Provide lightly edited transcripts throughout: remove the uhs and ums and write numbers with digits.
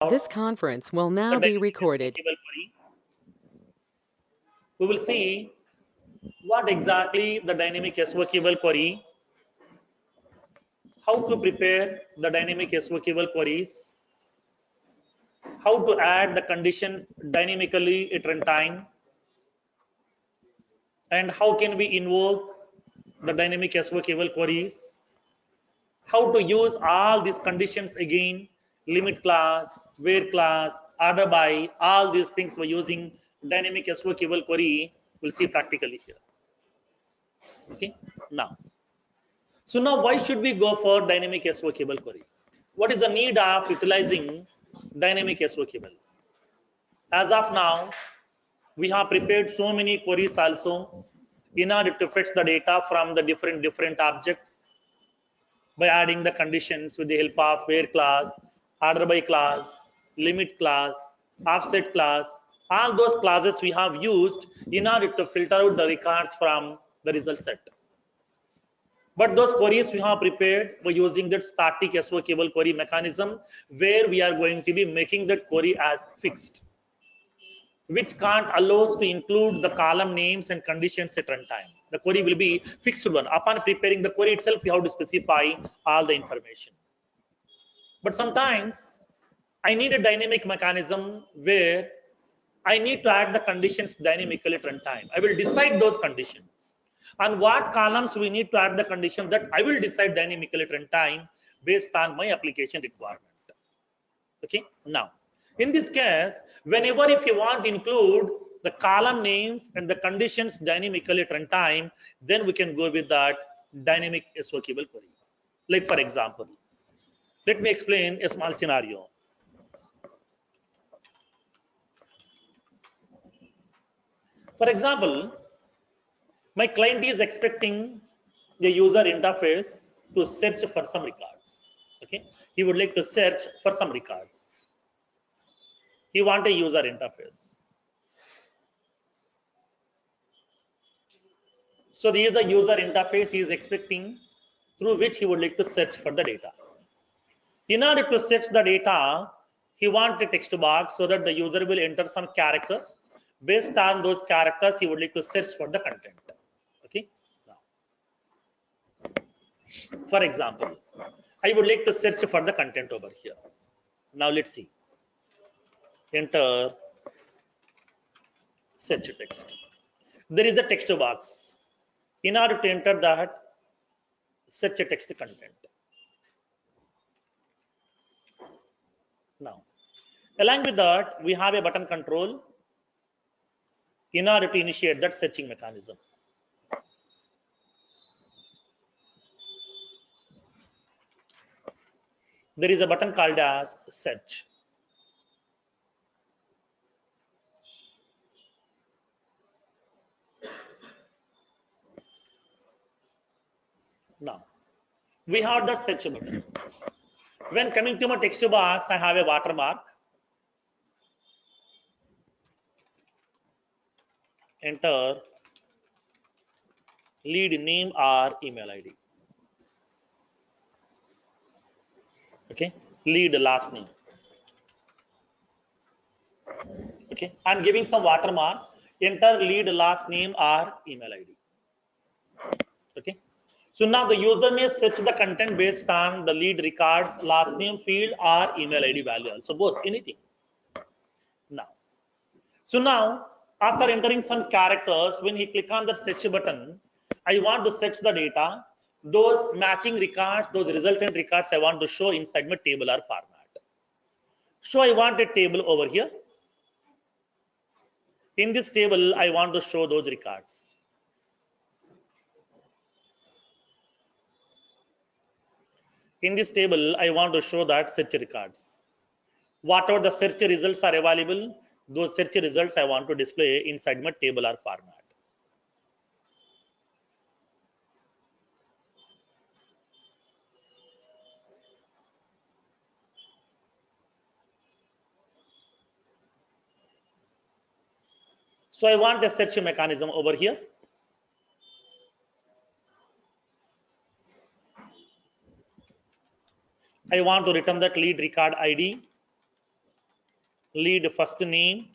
This conference will the now be dynamic recorded. SOQL query. We will see what exactly the dynamic SOQL query, how to prepare the dynamic SOQL queries, how to add the conditions dynamically at runtime, and how can we invoke the dynamic SOQL queries, how to use all these conditions again, limit class, where class, order by, all these things we're using dynamic SOQL query. We'll see practically here. Okay, now why should we go for dynamic SOQL query? What is the need of utilizing dynamic SOQL? As of now, we have prepared so many queries also in order to fetch the data from the different objects by adding the conditions with the help of where class, order by class, limit class, offset class. All those classes we have used in order to filter out the records from the result set. But those queries we have prepared by using that static SOQL query mechanism, where we are going to be making that query as fixed, which can't allow us to include the column names and conditions at runtime. The query will be fixed one. Upon preparing the query itself, we have to specify all the information. But sometimes I need a dynamic mechanism where I need to add the conditions dynamically at runtime. I will decide those conditions. On what columns we need to add the condition, that I will decide dynamically at runtime based on my application requirement. Okay, now in this case, whenever if you want to include the column names and the conditions dynamically at runtime, then we can go with that dynamic SOQL query. Like for example, let me explain a small scenario. For example, my client is expecting the user interface to search for some records. Okay, he would like to search for some records. He want a user interface. So this is the user interface he is expecting, through which he would like to search for the data. In order to search the data, he wants a text box so that the user will enter some characters. Based on those characters, he would like to search for the content. Okay. Now, for example, I would like to search for the content over here. Now let's see. Enter search text. There is a text box. In order to enter that, search text content. Now, along with that, we have a button control in order to initiate that searching mechanism. There is a button called as search. Now, we have the search button. When coming to my text box, I have a watermark. Enter lead name or email ID. Okay, lead last name. Okay, I'm giving some watermark. Enter lead last name or email ID. Okay, so now the user may search the content based on the lead records last name field or email ID value, also both, anything. Now, so now after entering some characters, when he click on the search button, I want to search the data. Those matching records, those resultant records I want to show inside my table or format. So I want a table over here. In this table, I want to show those records. In this table, I want to show that search records. Whatever the search results are available, those search results I want to display inside my table or format. So I want a search mechanism over here. I want to return that lead record ID. lead first name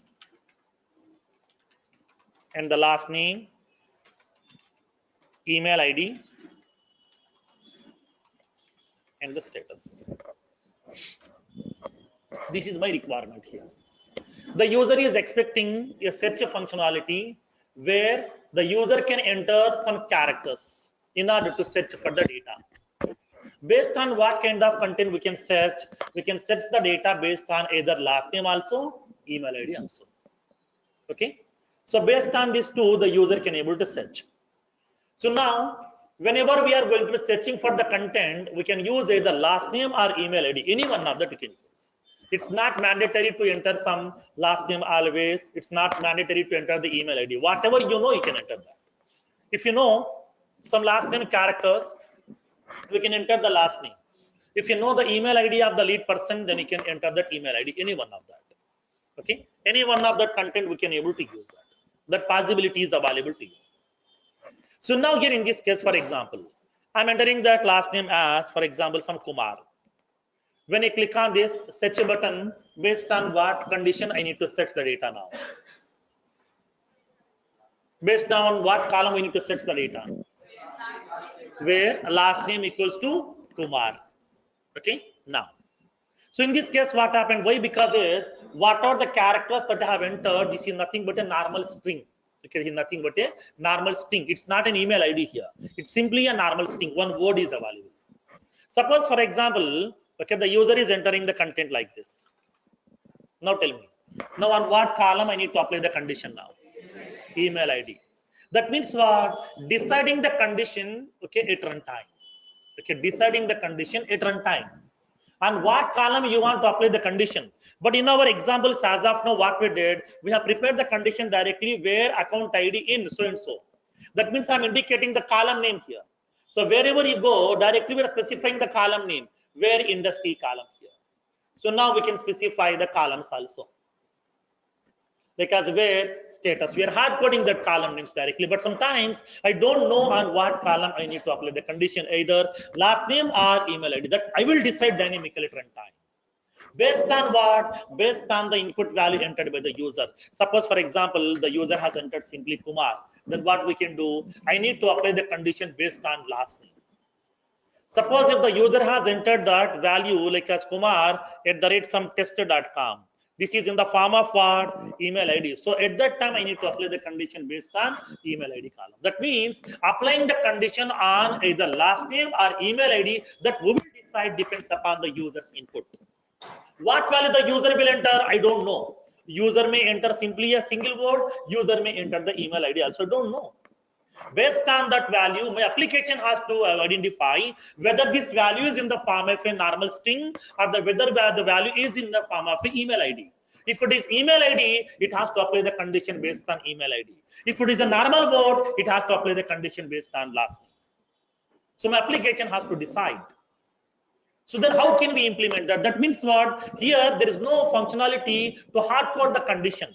and the last name, email ID, and the status. This is my requirement here. The user is expecting a search functionality where the user can enter some characters in order to search for the data. Based on what kind of content we can search the data based on either last name also, email ID also. Okay. So based on these two, the user can able to search. So now, whenever we are going to be searching for the content, we can use either last name or email ID, any one of that we can use. It's not mandatory to enter some last name always. It's not mandatory to enter the email ID. Whatever you know, you can enter that. If you know some last name characters, we can enter the last name. If you know the email ID of the lead person, then you can enter that email ID, any one of that. Okay, any one of that content we can able to use that. That possibility is available to you. So now here in this case, for example, I'm entering that last name as, for example, some Kumar. When I click on this search button, based on what condition I need to search the data now. Based on what column we need to search the data. Where last name equals to Kumar. Okay, now. So in this case, what happened? Why? Because is what are the characters that I have entered? This is nothing but a normal string. Okay, this is nothing but a normal string. It's not an email ID here. It's simply a normal string. One word is available. Suppose, for example, okay, the user is entering the content like this. Now tell me. Now on what column I need to apply the condition now? Email ID. That means what? Deciding the condition, okay, at runtime. Okay, deciding the condition at runtime. And what column you want to apply the condition. But in our examples, as of now, what we did, we have prepared the condition directly where account ID in so and so. That means I'm indicating the column name here. So wherever you go, directly we are specifying the column name, where industry column here. So now we can specify the columns also. Because where status, we are hard coding that column names directly, but sometimes I don't know on what column I need to apply the condition, either last name or email ID. That I will decide dynamically at runtime. Based on what? Based on the input value entered by the user. Suppose, for example, the user has entered simply Kumar. Then what we can do? I need to apply the condition based on last name. Suppose if the user has entered that value like as Kumar @ some test.com. This is in the form of what? Email ID. So at that time, I need to apply the condition based on email ID column. That means applying the condition on either last name or email ID, that we will decide depends upon the user's input. What value the user will enter, I don't know. User may enter simply a single word. User may enter the email ID also, don't know. Based on that value, my application has to identify whether this value is in the form of a normal string or whether the value is in the form of an email ID. If it is email ID, it has to apply the condition based on email ID. If it is a normal word, it has to apply the condition based on last name. So my application has to decide. So then how can we implement that? That means what? Here there is no functionality to hard code the condition.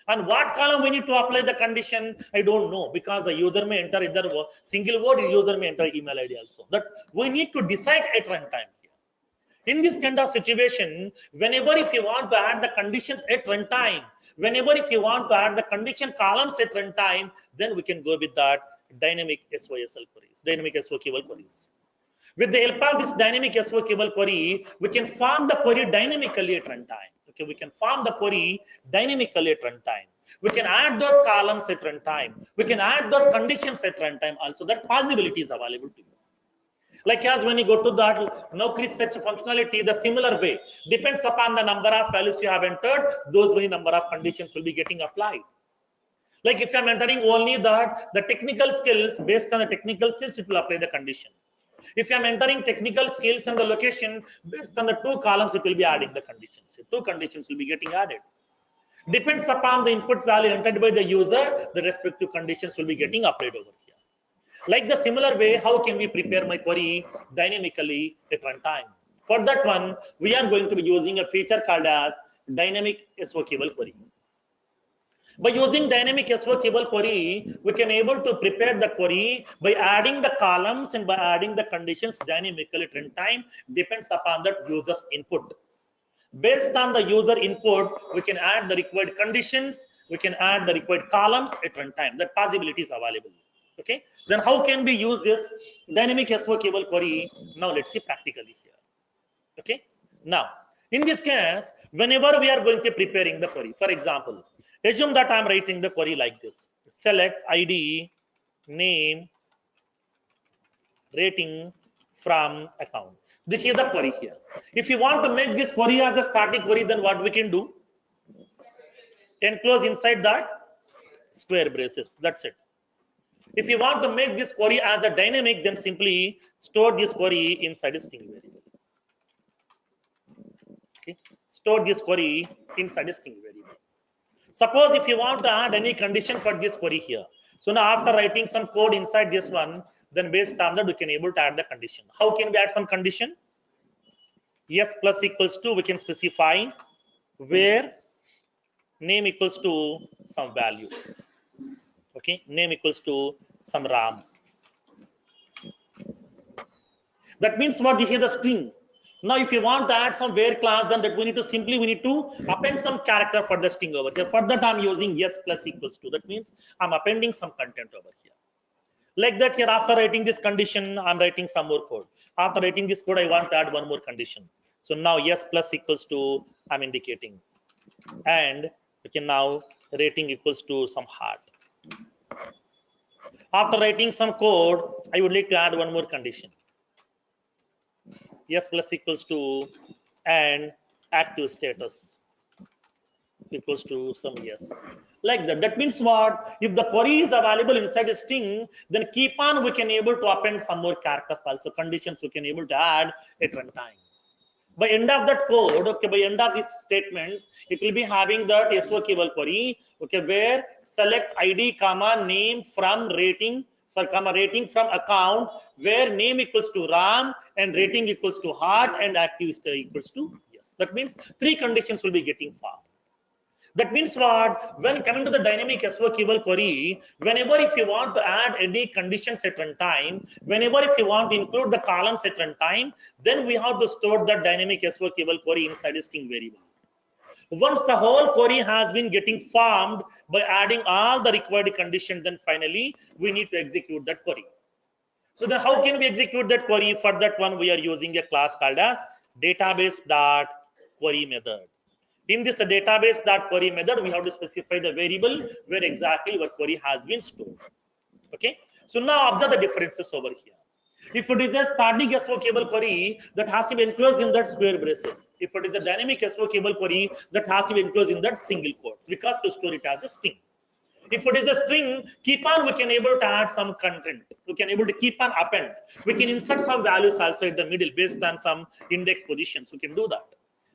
And what column we need to apply the condition, I don't know, because the user may enter either single word, user may enter email ID also. That we need to decide at runtime here. In this kind of situation, whenever if you want to add the conditions at runtime, whenever if you want to add the condition columns at runtime, then we can go with that dynamic SOSL queries, dynamic SOQL queries. With the help of this dynamic SOQL query, we can form the query dynamically at runtime. Okay, we can form the query dynamically at runtime. We can add those columns at runtime. We can add those conditions at runtime also. That possibility is available to you. Like as when you go to that no-click search functionality, the similar way depends upon the number of values you have entered. Those many number of conditions will be getting applied. Like if I'm entering only that the technical skills, based on the technical skills, it will apply the condition. If I'm entering technical skills and the location, based on the two columns, it will be adding the conditions. Two conditions will be getting added. Depends upon the input value entered by the user, the respective conditions will be getting applied over here. Like the similar way, how can we prepare my query dynamically at runtime? For that one, we are going to be using a feature called as dynamic SOQL query. By using dynamic SOQL query, we can able to prepare the query by adding the columns and by adding the conditions dynamically at runtime, depends upon that user's input. Based on the user input, we can add the required conditions, we can add the required columns at runtime. That possibility is available. Okay. Then how can we use this dynamic SOQL query? Now let's see practically here. Okay. Now, in this case, whenever we are going to preparing the query, for example, assume that I'm writing the query like this: select ID, name, rating from account. This is the query here. If you want to make this query as a static query, then what we can do? Enclose inside that square braces. That's it. If you want to make this query as a dynamic, then simply store this query inside a string variable. Okay. Store this query inside a string variable. Suppose if you want to add any condition for this query here. So now after writing some code inside this one, then based on that we can able to add the condition. How can we add some condition? Yes plus equals to, we can specify where name equals to some value. Okay, name equals to some RAM. That means what? This is the string. Now if you want to add some where class, then that we need to append some character for the string over here. For that I'm using yes plus equals to. That means I'm appending some content over here. Like that here, after writing this condition, I'm writing some more code. After writing this code, I want to add one more condition. So now yes plus equals to, I'm indicating. And okay, now rating equals to some heart. After writing some code, I would like to add one more condition. Yes plus equals to and active status equals to some yes. Like that. That means what? If the query is available inside a string, then keep on we can able to append some more characters also, conditions we can able to add at runtime. By end of that code, okay, by end of these statements, it will be having that SOQL query, okay, where select ID, comma, name from rating, sorry, comma, rating from account, where name equals to RAM and rating equals to heart and active equals to yes. That means three conditions will be getting formed. That means what? When coming to the dynamic SOQL query, whenever if you want to add any conditions at runtime, whenever if you want to include the columns at runtime, then we have to store that dynamic SOQL query inside a string variable. Once the whole query has been getting formed by adding all the required conditions, then finally we need to execute that query. So then how can we execute that query? For that one, we are using a class called as database.query method. In this database.query method, we have to specify the variable where exactly our query has been stored. Okay. So now observe the differences over here. If it is a static SOQL query, that has to be enclosed in that square braces. If it is a dynamic SOQL query, that has to be enclosed in that single quotes, because to store it as a string. If it is a string, keep on we can able to add some content. We can able to keep on append. We can insert some values also in the middle based on some index positions. We can do that.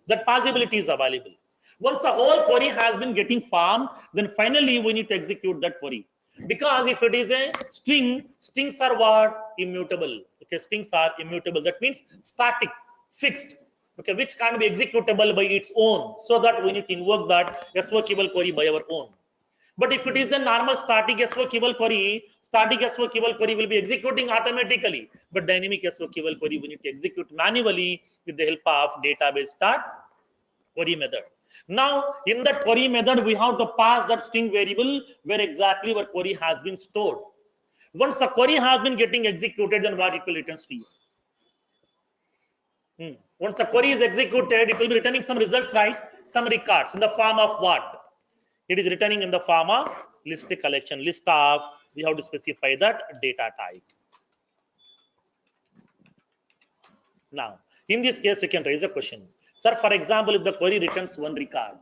That possibility is available. Once the whole query has been getting formed, then finally we need to execute that query. Because if it is a string, strings are what? Immutable. Okay, strings are immutable. That means static, fixed. Okay, which can't be executable by its own. So that we need to invoke that SOQL query by our own. But if it is a normal static SOQL query will be executing automatically. But dynamic SOQL query we need to execute manually with the help of database.query method. Now, in that query method, we have to pass that string variable where exactly our query has been stored. Once the query has been getting executed, then what it will return to you? Once the query is executed, it will be returning some results, right? Some records in the form of what? It is returning in the form of list collection, list of, we have to specify that data type. Now, in this case, you can raise a question. Sir, for example, if the query returns one record,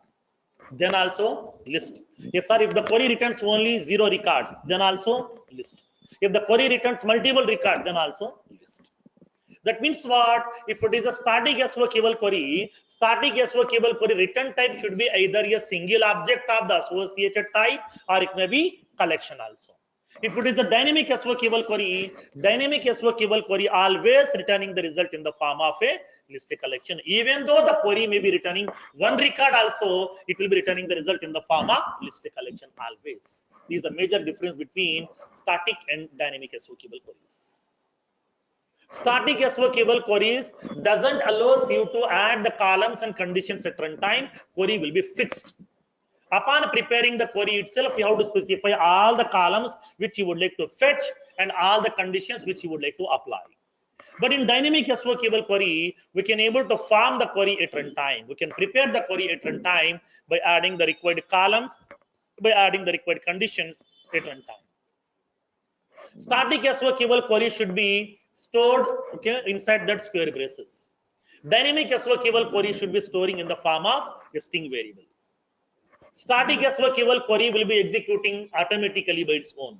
then also list. Yes, sir, if the query returns only 0 records, then also list. If the query returns multiple records, then also list. That means what? If it is a static SOQL query return type should be either a single object of the associated type or it may be collection also. If it is a dynamic SOQL query always returning the result in the form of a list collection. Even though the query may be returning one record also, it will be returning the result in the form of list collection always. This is the major difference between static and dynamic SOQL queries. Static SOQL queries doesn't allows you to add the columns and conditions at runtime. Query will be fixed. Upon preparing the query itself, you have to specify all the columns which you would like to fetch and all the conditions which you would like to apply. But in dynamic SOQL query, we can able to form the query at runtime. We can prepare the query at runtime by adding the required columns, by adding the required conditions at runtime. Static SOQL query should be stored, okay, inside that square braces. Dynamic SOQL query should be storing in the form of a string variable. Static SOQL query will be executing automatically by its own.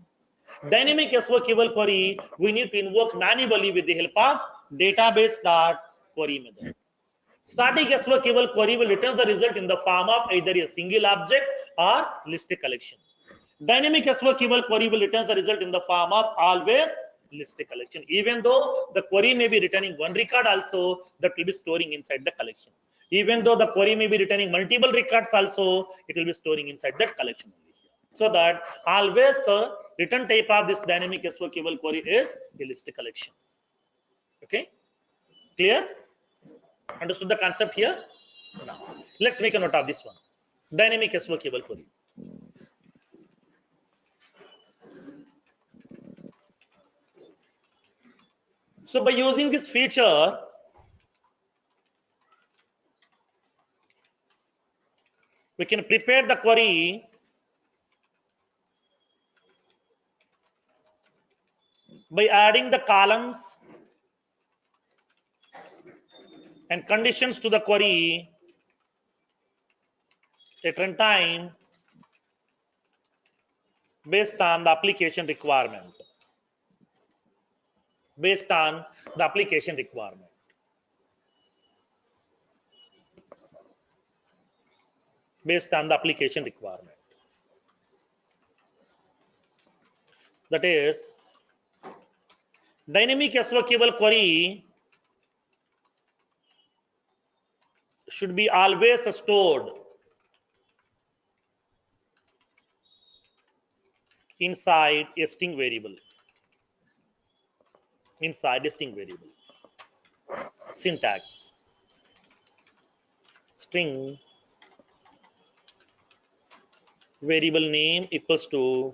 Dynamic SOQL query, we need to invoke manually with the help of database.query method. Static SOQL query will return the result in the form of either a single object or list collection. Dynamic SOQL query will return the result in the form of always list collection. Even though the query may be returning one record also, that will be storing inside the collection. Even though the query may be returning multiple records also, it will be storing inside that collection only. So that always the return type of this dynamic SOQL query is a list collection. Okay, clear? Understood the concept here? Now, let's make a note of this one. Dynamic SOQL query. So by using this feature, we can prepare the query by adding the columns and conditions to the query at runtime based on the application requirement. Based on the application requirement. Based on the application requirement. That is, dynamic SOQL query should be always stored inside a string variable. Inside a string variable. Syntax. String variable name equals to,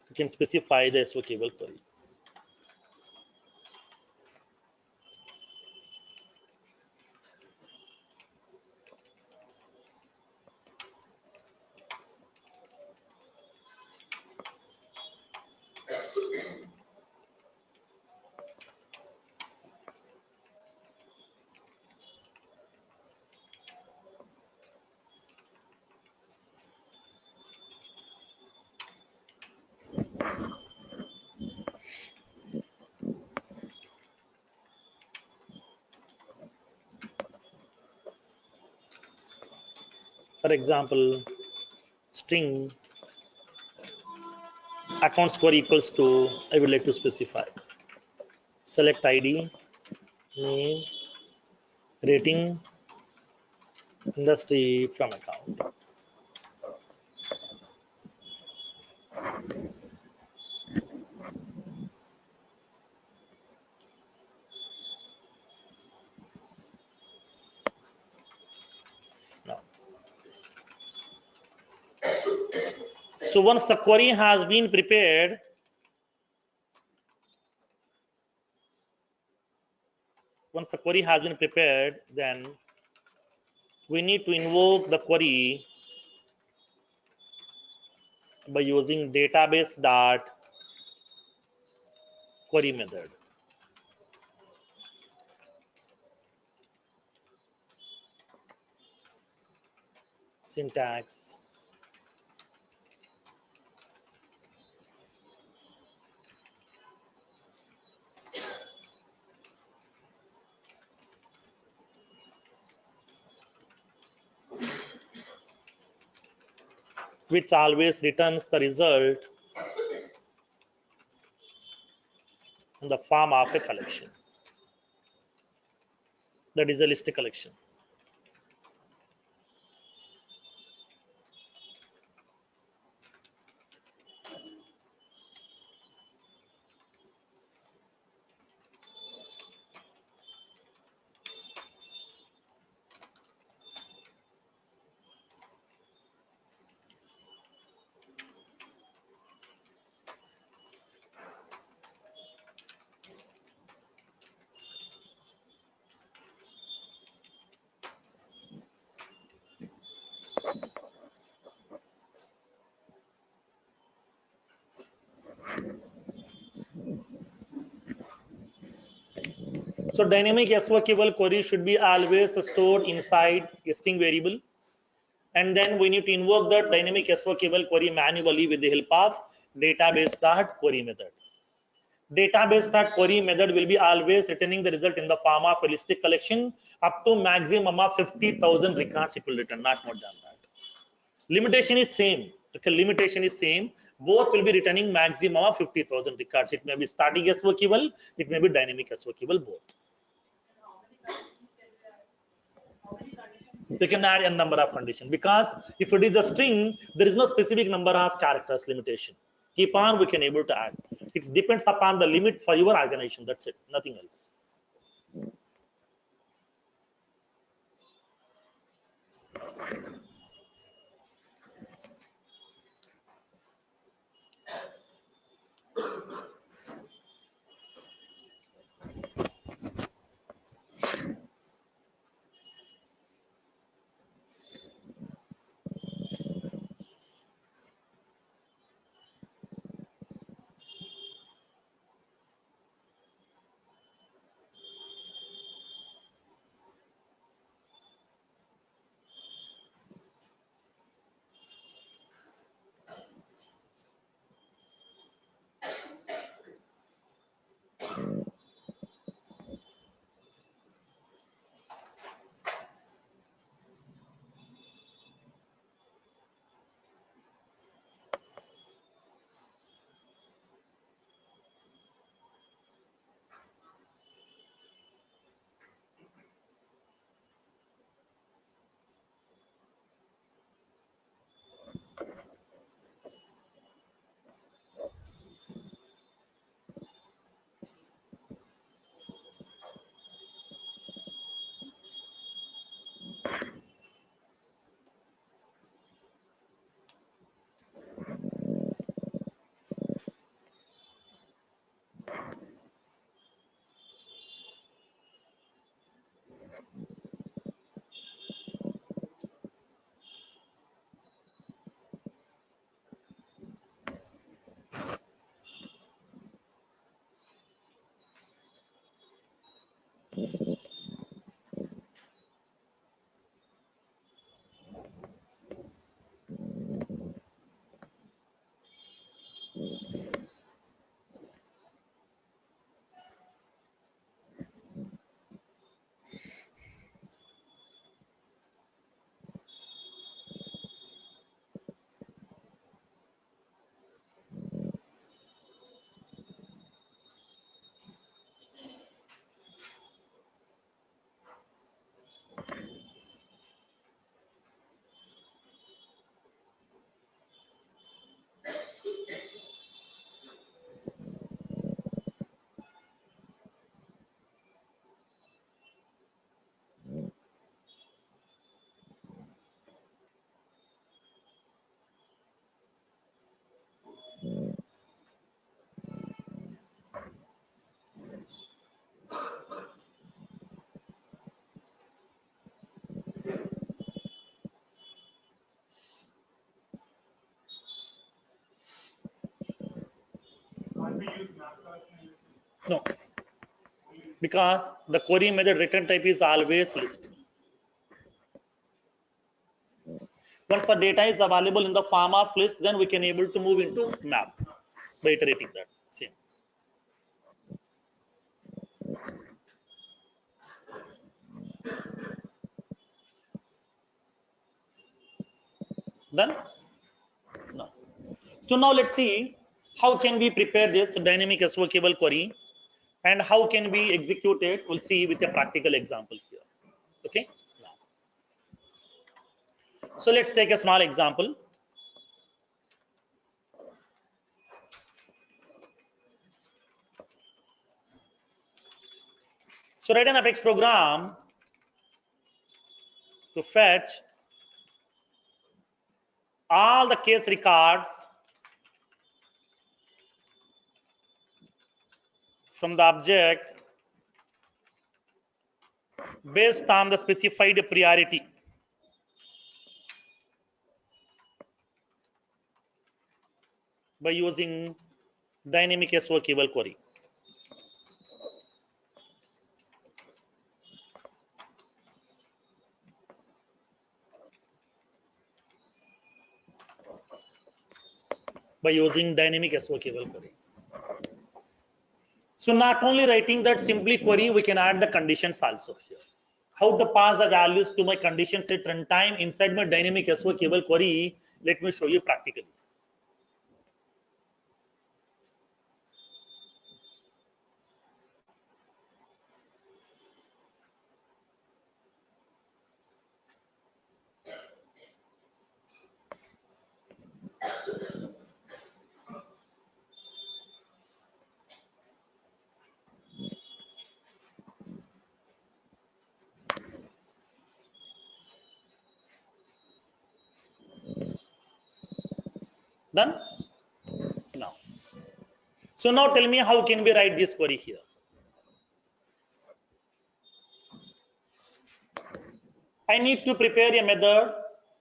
you can specify the SOQL query. For example, string accounts query equals to, I would like to specify select ID, name, rating, industry from account. Now, so once the query has been prepared, then we need to invoke the query by using database.query method. Syntax. Which always returns the result in the form of a collection. That is a list collection. So dynamic SOQL query should be always stored inside a string variable, and then we need to invoke the dynamic SOQL query manually with the help of database.query method. Database.query method will be always returning the result in the form of a listed collection. Up to maximum of 50,000 records it will return, not more than that. Limitation is same. Okay, limitation is same. Both will be returning maximum of 50,000 records. It may be static SOQL, it may be dynamic SOQL, both. You can add a number of conditions, because if it is a string, there is no specific number of characters limitation. Keep on, we can able to add. It depends upon the limit for your organization. That's it, nothing else. No, because the query method return type is always list. Once the data is available in the form of list, then we can able to move into map by iterating that. Same. Done? No. So now let's see how can we prepare this dynamic SOQL query and how can we execute it. We'll see with a practical example here. Okay. So let's take a small example. So write an Apex program to fetch all the case records from the object based on the specified priority by using dynamic SOQL query. by using dynamic SOQL query. So not only writing that simply query, we can add the conditions also here. How to pass the values to my condition set runtime inside my dynamic SOQL query? Let me show you practically. Done? Now. So now tell me how can we write this query here? I need to prepare a method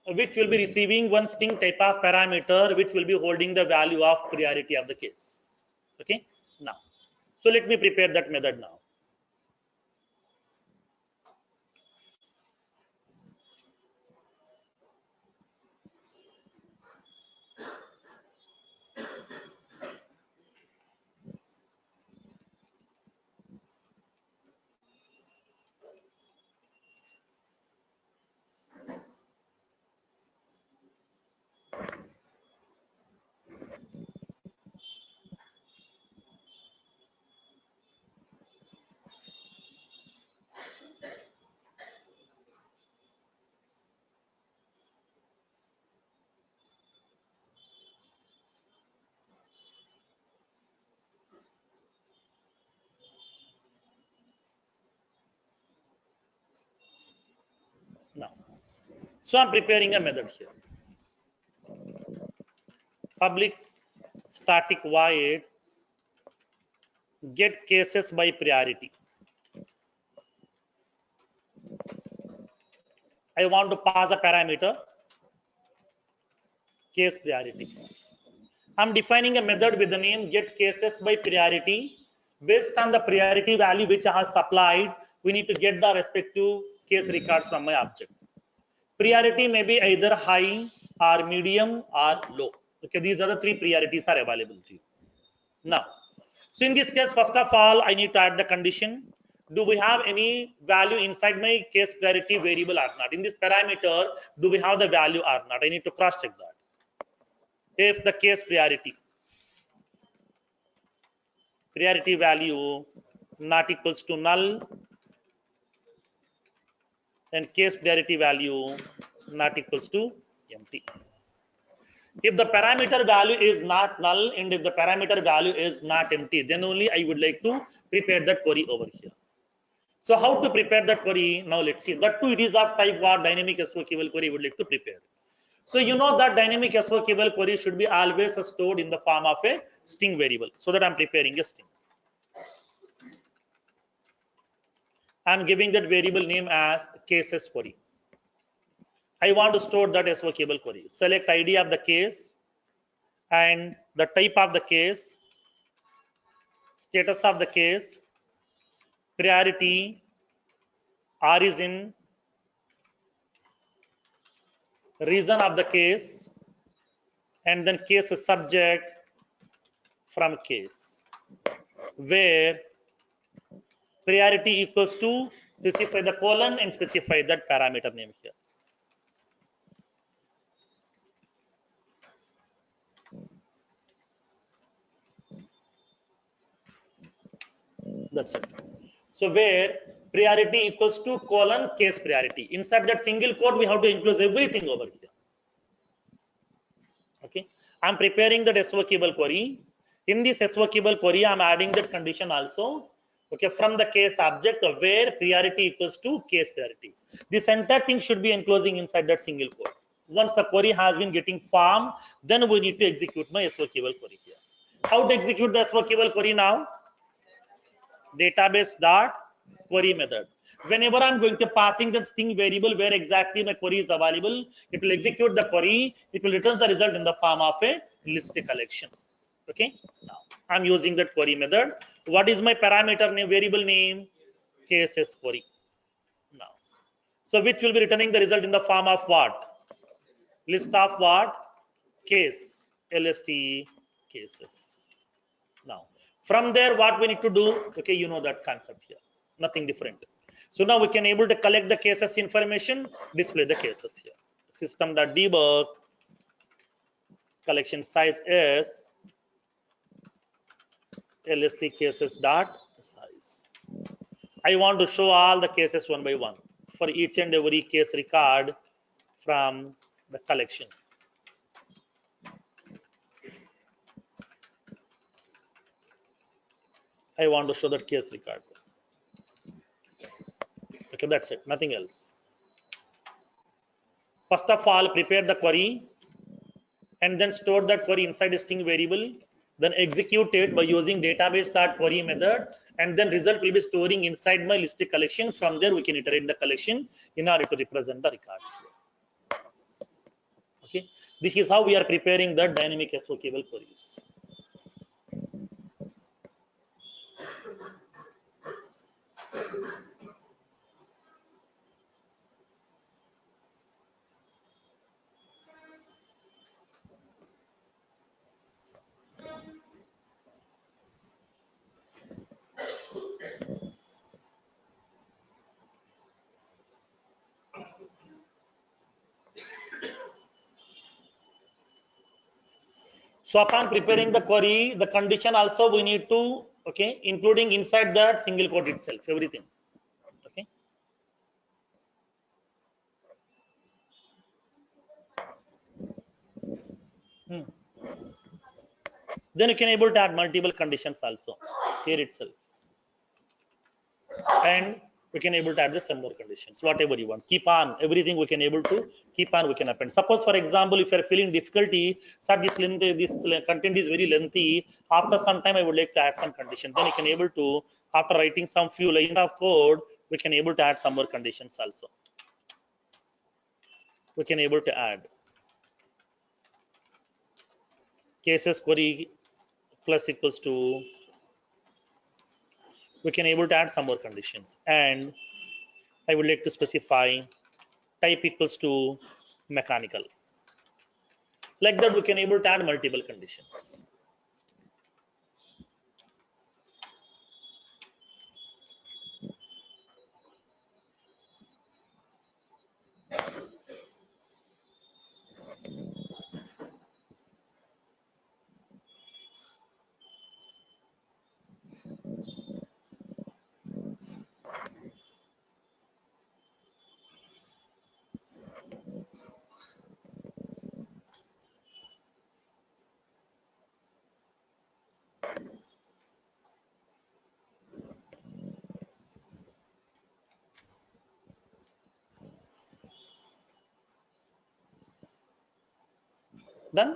which will be receiving one string type of parameter which will be holding the value of priority of the case. Okay. Now, so let me prepare that method now. Now, so I'm preparing a method here. Public static void get cases by priority. I want to pass a parameter case priority. I'm defining a method with the name get cases by priority. Based on the priority value which I have supplied, we need to get the respective case records from my object. Priority may be either high or medium or low. Okay, these are the three priorities are available to you. Now, so in this case, first of all, I need to add the condition. Do we have any value inside my case priority variable or not? In this parameter, do we have the value or not? I need to cross check that. If the case priority value not equals to null, then case priority value not equals to empty. If the parameter value is not null and if the parameter value is not empty, then only I would like to prepare that query over here. So how to prepare that query? Now let's see. That too it is of type what dynamic SOQL query would like to prepare. So you know that dynamic SOQL query should be always stored in the form of a string variable. So that I'm preparing a string. I'm giving that variable name as cases query. I want to store that SOQL query. Select ID of the case and the type of the case, status of the case, priority, origin, reason of the case, and then case subject from case, where priority equals to specify the colon and specify that parameter name here. That's it. So where priority equals to colon case priority. Inside that single quote, we have to include everything over here. Okay. I'm preparing the SOQL query. In this SOQL query, I'm adding that condition also. Okay, from the case object where priority equals to case priority. This entire thing should be enclosing inside that single quote. Once the query has been getting formed, then we need to execute my SOQL query here. How to execute the SOQL query now? Database dot query method. Whenever I'm going to passing the string variable where exactly my query is available, it will execute the query. It will return the result in the form of a list collection. Okay. Now I'm using that query method. What is my parameter name? Variable name cases query. Now, so which will be returning the result in the form of what? List of what? Case. LST cases. Now, from there, what we need to do? Okay, you know that concept here. Nothing different. So now we can able to collect the cases information, display the cases here. System.debug collection size is LST cases dot size. I want to show all the cases one by one for each and every case record from the collection. I want to show that case record. Okay, that's it, nothing else. First of all, prepare the query and then store that query inside a string variable, then execute it by using database.query method, and then result will be storing inside my list collection. From there, we can iterate the collection in order to represent the records. Okay, this is how we are preparing the dynamic SOQL queries. So upon preparing the query, the condition also we need to, okay, including inside that single quote itself, everything. Okay. Then you can able to add multiple conditions also here itself, and we can able to add the some more conditions, whatever you want. Keep on everything we can able to keep on. We can append. Suppose for example, if you are feeling difficulty, sir, this content is very lengthy. After some time, I would like to add some condition. Then you can able to, after writing some few lines of code, we can able to add some more conditions also. We can able to add cases query plus equals to, we can able to add some more conditions, and I would like to specify type equals to mechanical. Like that, we can able to add multiple conditions. Done.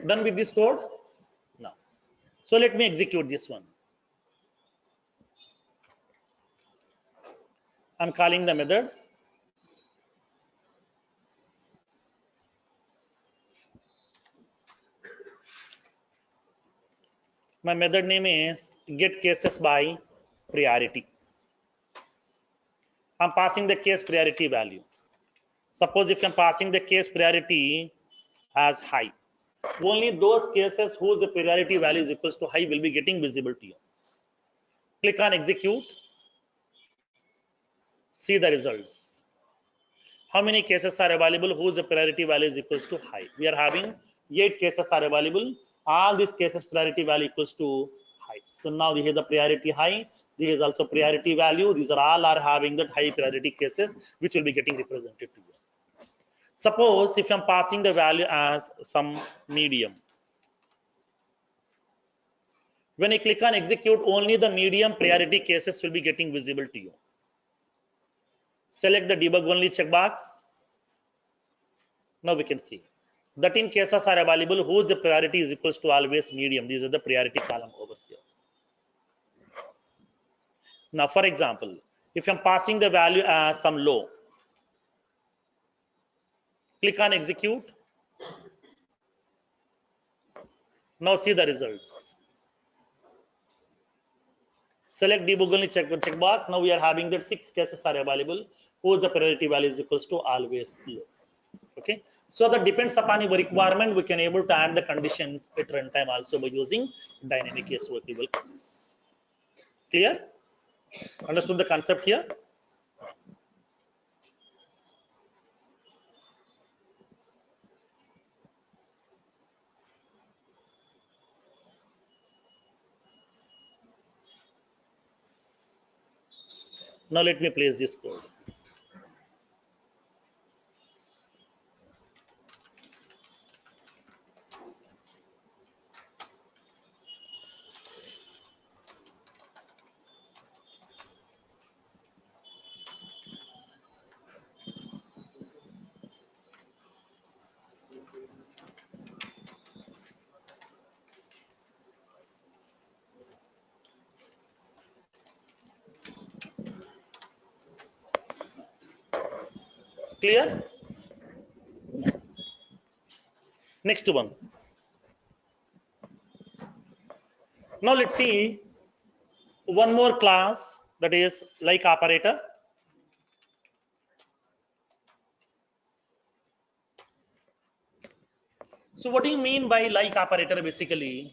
Done with this code? No. So let me execute this one. I'm calling the method. My method name is get cases by priority. I'm passing the case priority value. Suppose if I'm passing the case priority as high, only those cases whose the priority value is equals to high will be getting visible to you. Click on execute. See the results. How many cases are available whose the priority value is equals to high? We are having 8 cases are available. All these cases priority value equals to high. So now we have the priority high. There is also priority value. These are all are having that high priority cases which will be getting represented to you. Suppose if I'm passing the value as some medium. When I click on execute, only the medium priority cases will be getting visible to you. Select the debug only checkbox. Now we can see 13 cases are available whose the priority is equals to always medium. These are the priority column over here. Now, for example, if I'm passing the value as some low, click on execute. Now see the results. Select debug only checkbox. Now we are having that 6 cases are available whose the priority value is equals to always low. Okay, so that depends upon your requirement. We can able to add the conditions at runtime also by using dynamic SOQL queries. Clear? Understood the concept here? Now let me place this code. Clear? Next one. Now let's see one more class, that is like operator. So what do you mean by like operator? Basically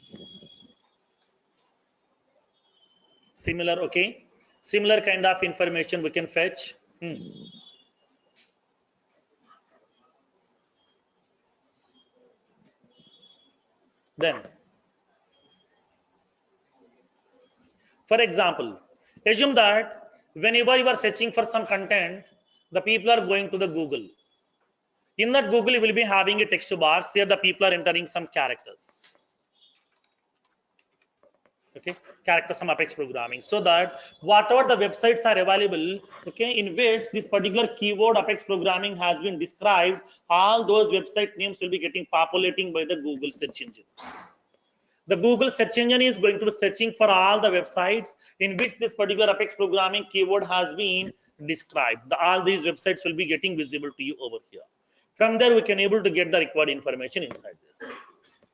similar, okay, similar kind of information we can fetch. Then for example, assume that whenever you are searching for some content, the people are going to the Google. In that Google, you will be having a text box. Here the people are entering some characters. Okay, characters, some Apex programming, so that whatever the websites are available, okay, in which this particular keyword Apex programming has been described, all those website names will be getting populating by the Google search engine. The Google search engine is going to be searching for all the websites in which this particular Apex programming keyword has been described. All these websites will be getting visible to you over here. From there, we can able to get the required information inside this.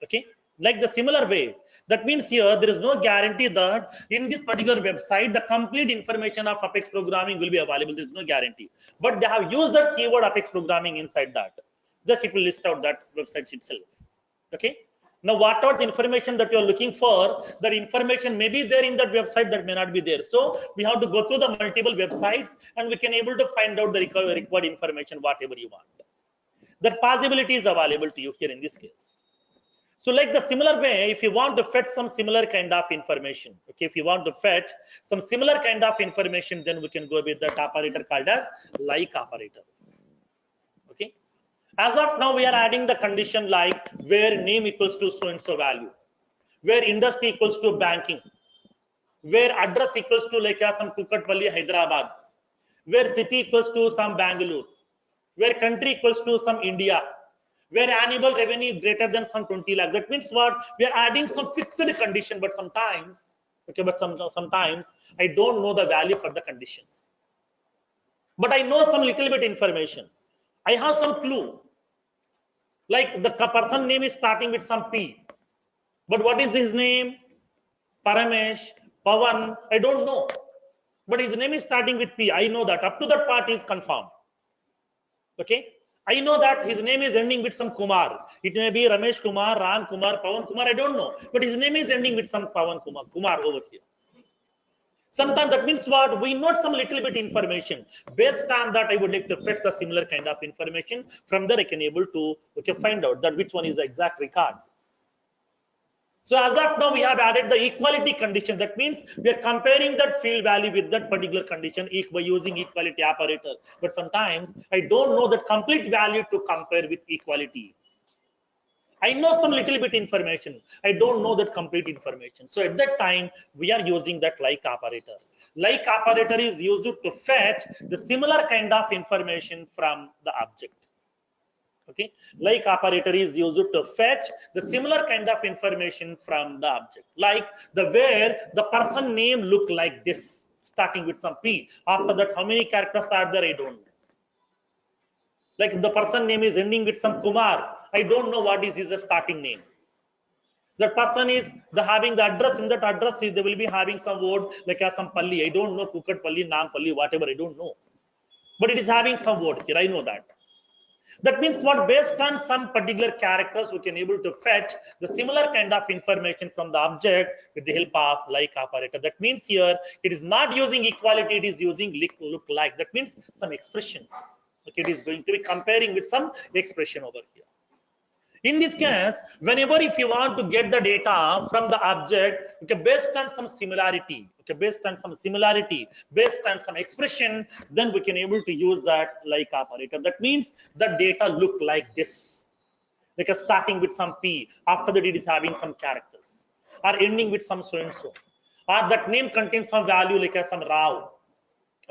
Okay, like the similar way. That means here there is no guarantee that in this particular website the complete information of Apex programming will be available. There is no guarantee, but they have used that keyword Apex programming inside that. Just it will list out that websites itself. Okay. Now, whatever the information that you are looking for, that information may be there in that website, that may not be there. So we have to go through the multiple websites and we can able to find out the required information, whatever you want. That possibility is available to you here in this case. So like the similar way, if you want to fetch some similar kind of information, okay, if you want to fetch some similar kind of information, then we can go with that operator called as like operator. Okay. As of now, we are adding the condition like where name equals to so and so value, where industry equals to banking, where address equals to like some Kukatpalli, Hyderabad, where city equals to some Bangalore, where country equals to some India, where annual revenue greater than some 20 lakh. That means what? We are adding some fixed condition, but sometimes, okay, but sometimes I don't know the value for the condition. But I know some little bit information. I have some clue. Like the person name is starting with some P. But what is his name? Paramesh, Pavan, I don't know. But his name is starting with P. I know that. Up to that part is confirmed. Okay. I know that his name is ending with some Kumar. It may be Ramesh Kumar, Ram Kumar, Pawan Kumar, I don't know. But his name is ending with some Pawan Kumar over here. Sometimes that means what? We know some little bit information. Based on that, I would like to fetch the similar kind of information. From there, I can able to find out that which one is the exact record. So as of now, we have added the equality condition. That means we are comparing that field value with that particular condition by using equality operator. But sometimes I don't know that complete value to compare with equality. I know some little bit information. I don't know that complete information. So at that time, we are using that like operator. Like operator is used to fetch the similar kind of information from the object. Okay, like operator is used to fetch the similar kind of information from the object, like the where the person name look like this, starting with some p. After that, how many characters are there? I don't know. Like the person name is ending with some Kumar. I don't know what is his starting name. That person is the having the address. In that address, they will be having some word like some Palli. I don't know Kukat Palli, Nam Palli, whatever. I don't know, but it is having some word here. I know that. That means what, based on some particular characters, we can able to fetch the similar kind of information from the object with the help of like operator. That means here it is not using equality, it is using look like. That means some expression. Okay, it is going to be comparing with some expression over here. In this case, whenever if you want to get the data from the object, okay, based on some similarity, okay, based on some expression, then we can able to use that like operator. That means the data look like this, because starting with some p, after that it is having some characters, or ending with some so and so, or that name contains some value like some Rao.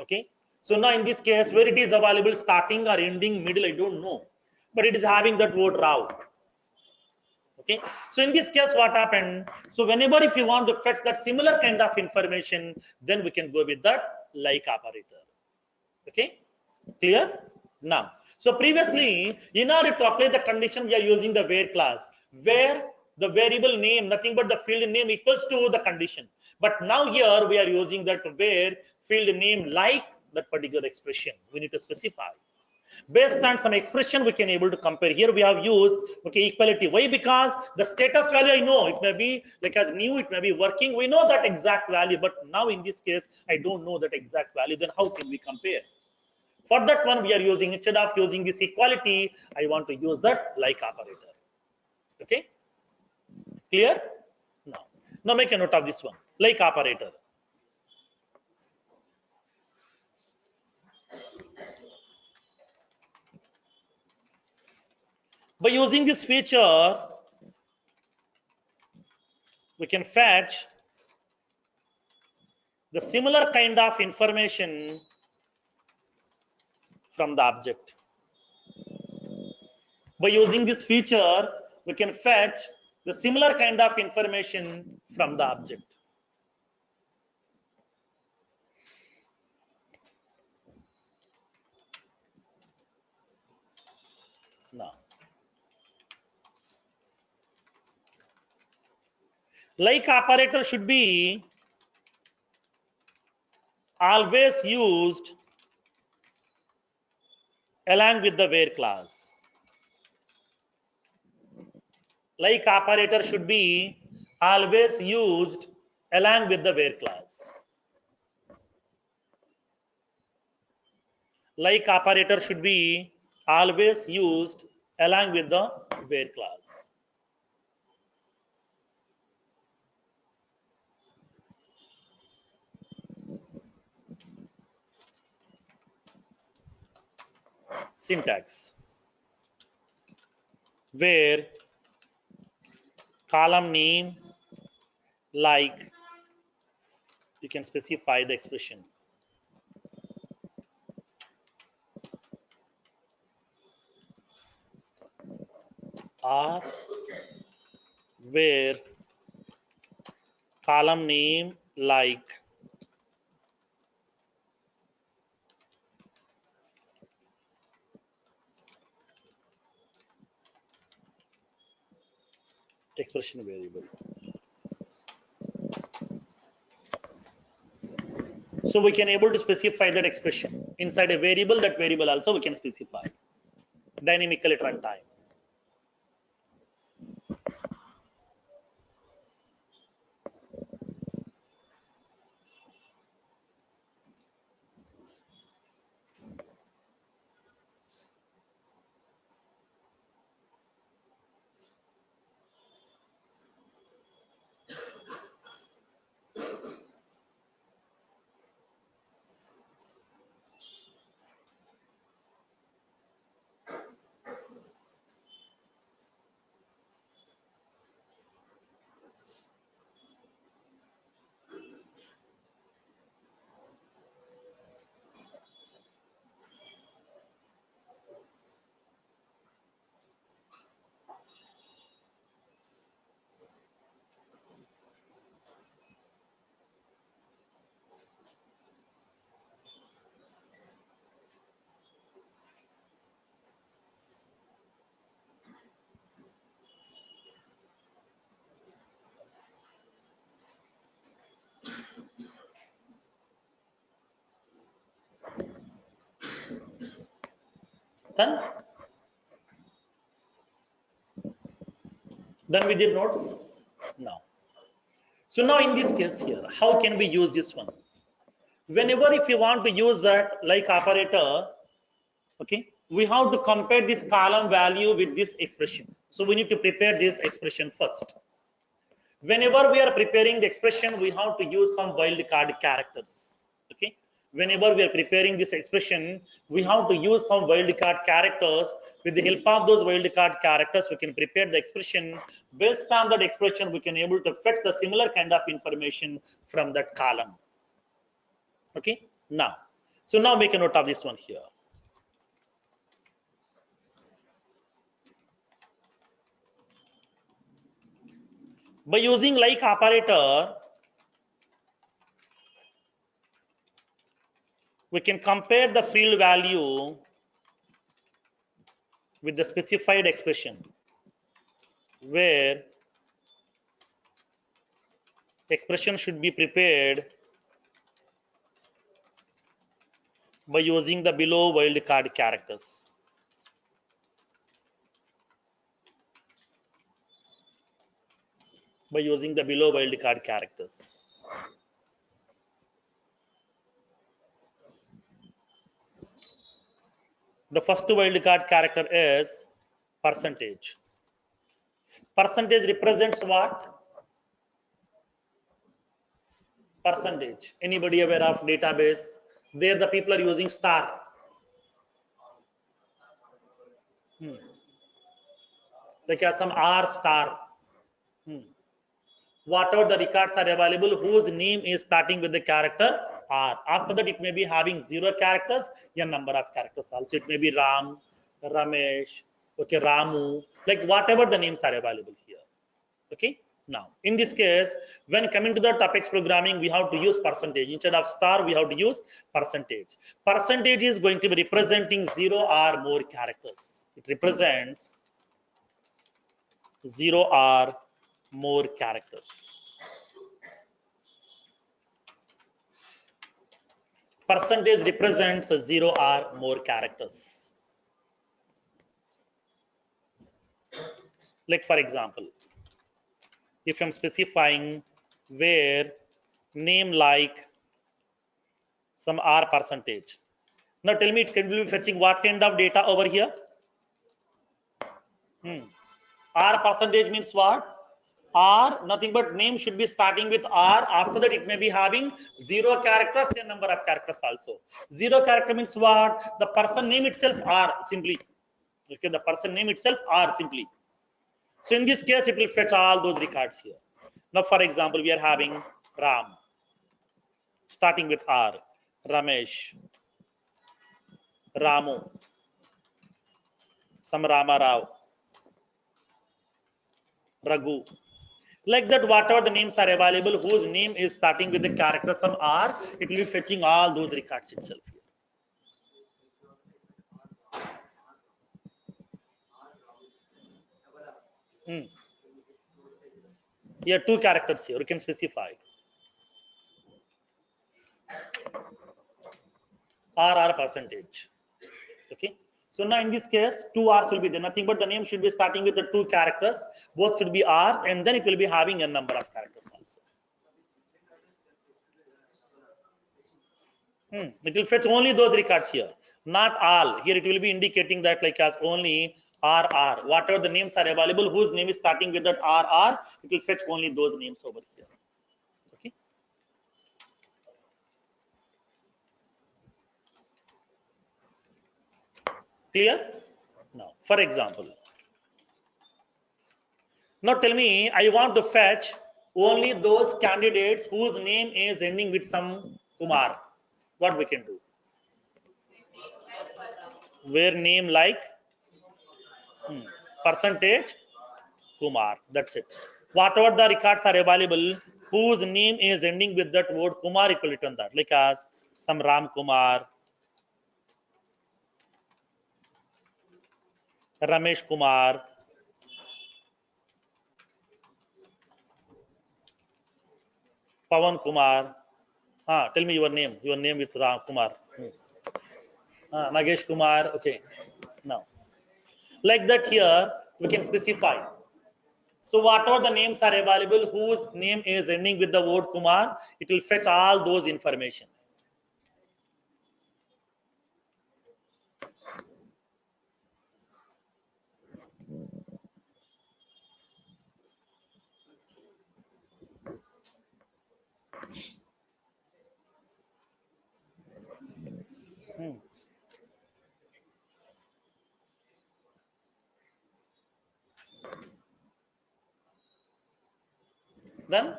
Okay, so now in this case, where it is available starting or ending, middle, I don't know, but it is having that word Rao. Okay, so in this case, what happened? So whenever if you want to fetch that similar kind of information, then we can go with that like operator. Okay, clear now? So previously, in order to apply the condition, we are using the where class, where the variable name, nothing but the field name equals to the condition. But now here we are using that where field name like that particular expression. We need to specify. Based on some expression, we can able to compare. Here we have used, okay, equality. Why? Because the status value I know, it may be like as new, it may be working, we know that exact value, but now in this case I don't know that exact value. Then how can we compare? For that one, we are using, instead of using this equality, I want to use that like operator. Okay, clear? Now make a note of this one, like operator. By using this feature, we can fetch the similar kind of information from the object. By using this feature, we can fetch the similar kind of information from the object. Now, like operator should be always used along with the where clause. Like operator should be always used along with the where clause. Like operator should be always used along with the where clause. Syntax, where column name like, you can specify the expression, or where column name like expression variable. So we can able to specify that expression inside a variable. That variable also we can specify dynamically at runtime. Done? Done with your notes? Now. So now in this case here, how can we use this one? Whenever if you want to use that like operator, okay, we have to compare this column value with this expression. So we need to prepare this expression first. Whenever we are preparing the expression, we have to use some wildcard characters. Okay. Whenever we are preparing this expression, we have to use some wildcard characters. With the help of those wildcard characters, we can prepare the expression. Based on that expression, we can able to fetch the similar kind of information from that column. Okay. Now, so now make a note of this one here. By using like operator, we can compare the field value with the specified expression, where expression should be prepared by using the below wildcard characters. By using the below wildcard characters. The first wildcard character is percentage. Percentage represents what? Percentage. Anybody aware of database? There the people are using star. Like some R star. Whatever the records are available whose name is starting with the character R. After that, it may be having 0 characters, a number of characters also. It may be Ram, Ramesh, okay, Ramu, like whatever the names are available here. Okay. Now, in this case, when coming to the topics programming, we have to use percentage. Instead of star, we have to use percentage. Percentage is going to be representing 0 or more characters. It represents 0 or more characters. Percentage represents 0 or more characters. Like for example, if I'm specifying where name like some R percentage. Now tell me, it can be fetching what kind of data over here? R percentage means what? R, nothing but name should be starting with R. After that, it may be having 0 characters, a number of characters also. 0 character means what? The person name itself R simply. Okay, the person name itself R simply. So in this case, it will fetch all those records here. Now, for example, we are having Ram, starting with R, Ramesh, Ramu, some Rama Rao, Raghu. Like that, whatever the names are available, whose name is starting with the character some R, it will be fetching all those records itself here. Yeah, 2 characters here. You can specify R percentage. Okay. So now in this case, 2 R's will be there. Nothing but the name should be starting with the 2 characters. Both should be R's, and then it will be having a number of characters also. It will fetch only those records here, not all. Here it will be indicating that like as only RR. Whatever the names are available, whose name is starting with that RR, it will fetch only those names over here. Okay. Clear? Now, for example, now tell me, I want to fetch only those candidates whose name is ending with some Kumar. What we can do? Where name like percentage Kumar. That's it. Whatever the records are available, whose name is ending with that word Kumar, it will return that. Like as some Ram Kumar, Ramesh Kumar, Pawan Kumar. Tell me your name with Ram Kumar. Nagesh Kumar. Okay. Now, like that here, we can specify. So whatever the names are available, whose name is ending with the word Kumar, it will fetch all those information. Hmm. Then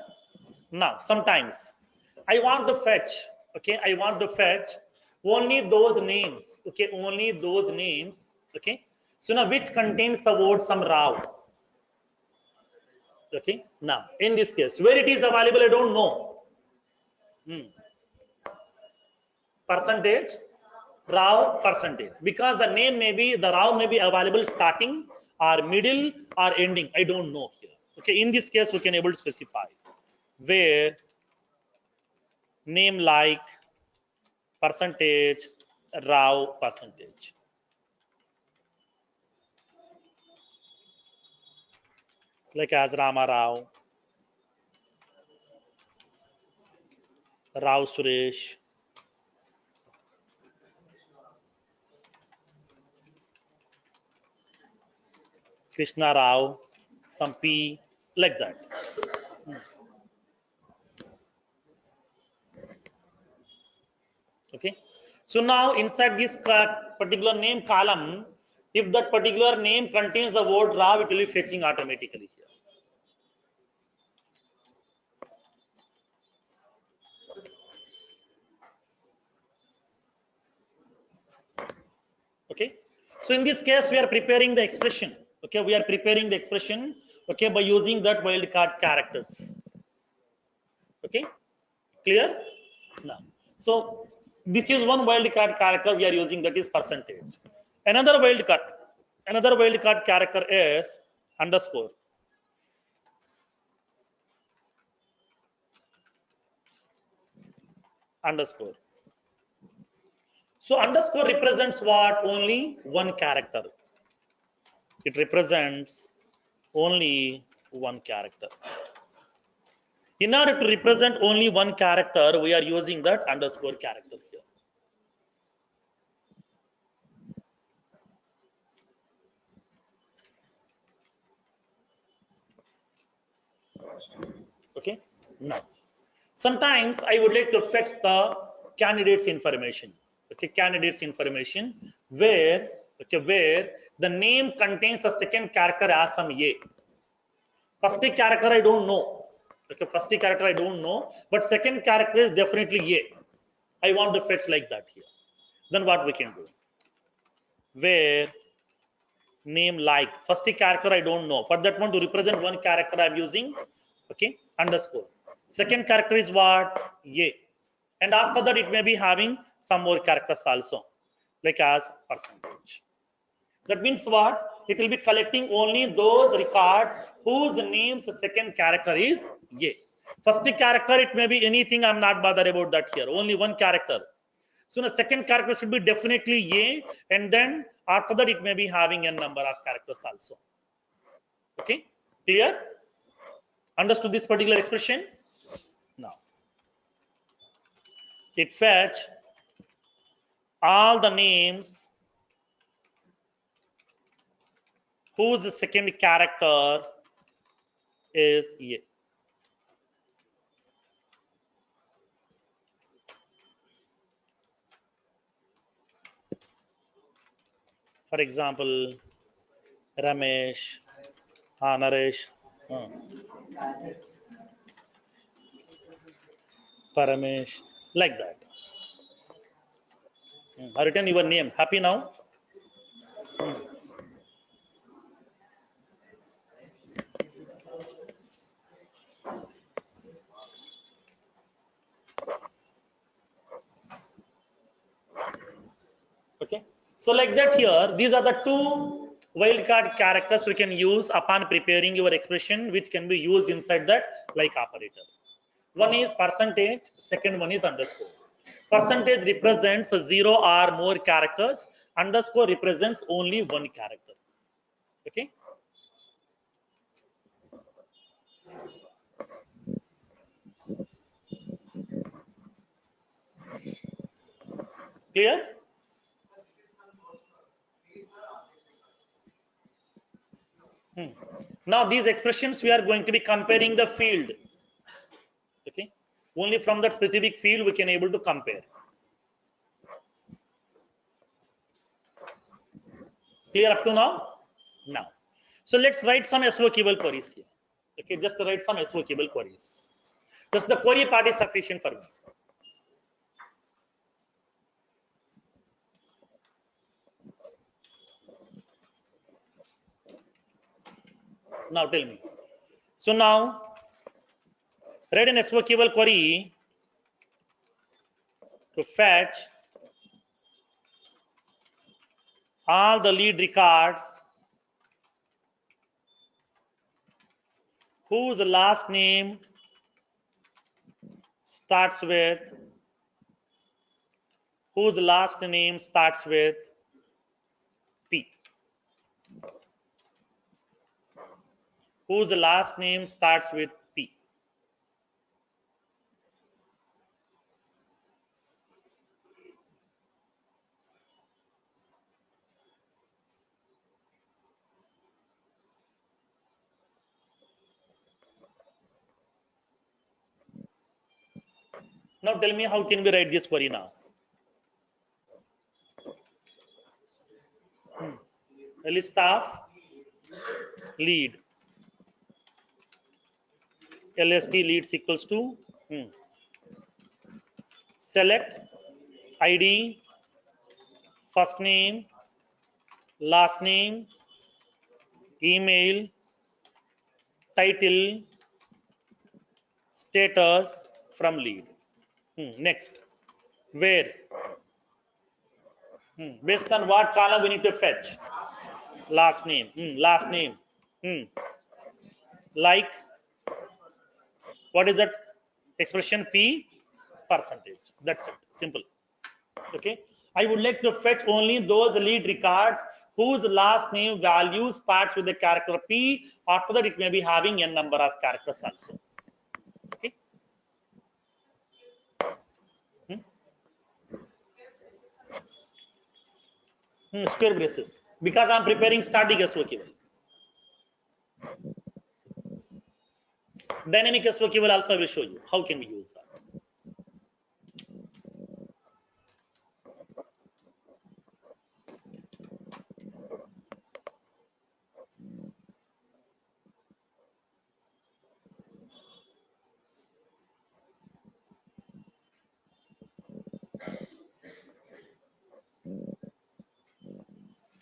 now sometimes I want to fetch. Okay, I want to fetch only those names. Okay, only those names. Okay, so now which contains the word some Rao. Okay, now in this case, where it is available, I don't know. Hmm. Percentage, Rao percentage, because the name may be the Rao may be available starting or middle or ending. I don't know here. Okay, in this case, we can able to specify where name like percentage, Rao percentage. Like as Rama Rao, Rao Suresh, Krishna Rao, some P, like that. Okay. So now inside this particular name column, if that particular name contains the word Rao, it will be fetching automatically here. Okay, so in this case we are preparing the expression. Okay, we are preparing the expression, okay, by using that wildcard characters. Okay, clear now? So this is one wildcard character we are using, that is percentage. Another wildcard character is underscore. Underscore. So underscore represents what? Only one character. It represents only one character. In order to represent only one character, we are using that underscore character here. Okay. Now, sometimes I would like to fetch the candidate's information. Okay, candidate's information where the name contains a second character as some A. First character I don't know. Okay, first character I don't know, but second character is definitely A. I want to fetch like that here. Then what we can do? Where name like first character I don't know. For that one, to represent one character I'm using, okay, underscore. Second character is what? A. And after that it may be having some more characters also, like as percentage. That means what? It will be collecting only those records whose name's second character is A. First character, it may be anything, I'm not bothered about that here, only one character. So the second character should be definitely A, and then after that it may be having a number of characters also. Okay, clear? Understood this particular expression? Now, it fetch all the names whose second character is A. For example, Ramesh, Naresh, Paramesh, like that. I written your name. Happy now? Okay. So like that here, these are the two wildcard characters we can use upon preparing your expression, which can be used inside that like operator. One is percentage, second one is underscore. Percentage represents 0 or more characters. Underscore represents only one character. Okay. Clear? Now these expressions we are going to be comparing the field. Okay. Only from that specific field we can able to compare. Clear up to now? Now. So let's write some SOQL queries here. Okay, just write some SOQL queries. Just the query part is sufficient for me. Now tell me. So now write an SOQL query to fetch all the lead records whose last name starts with P. Whose last name starts with P. Now tell me how can we write this query now? A list of lead. LST leads equals to select ID, first name, last name, email, title, status from lead. Next, where? Based on what column we need to fetch? Last name. Last name. Like, what is that expression? P percentage. That's it. Simple. Okay. I would like to fetch only those lead records whose last name value starts with the character P. After that, it may be having n number of characters also. Okay. Square braces. Because I'm preparing static SOQL. Dynamic SOQL also I will show you. How can we use that?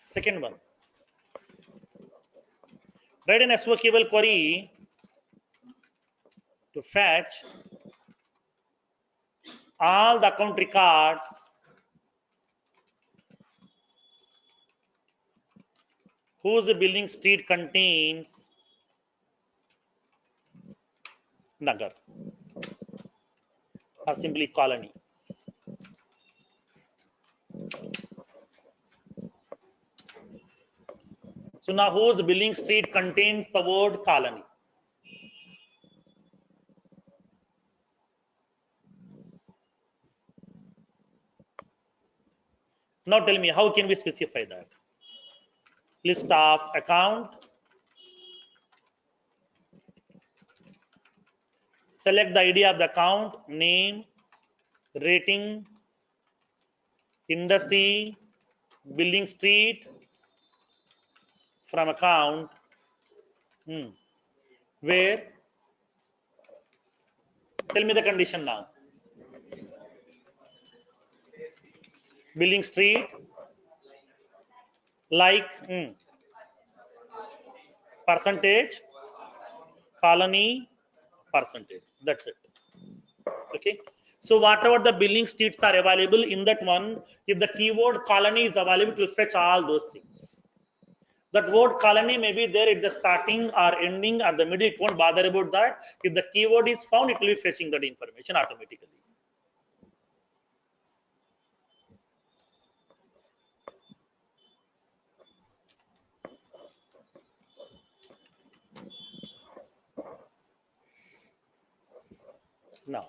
Second one, write an SOQL query to fetch all the account records whose building street contains Nagar or simply colony. So now whose building street contains the word colony? Now tell me, how can we specify that? List of account. Select the ID of the account, name, rating, industry, building street from account. Where? Tell me the condition now. Building street, like percentage, colony, percentage. That's it. Okay. So whatever the building streets are available in that one, if the keyword colony is available, it will fetch all those things. That word colony may be there at the starting or ending or the middle. It won't bother about that. If the keyword is found, it will be fetching that information automatically. Now,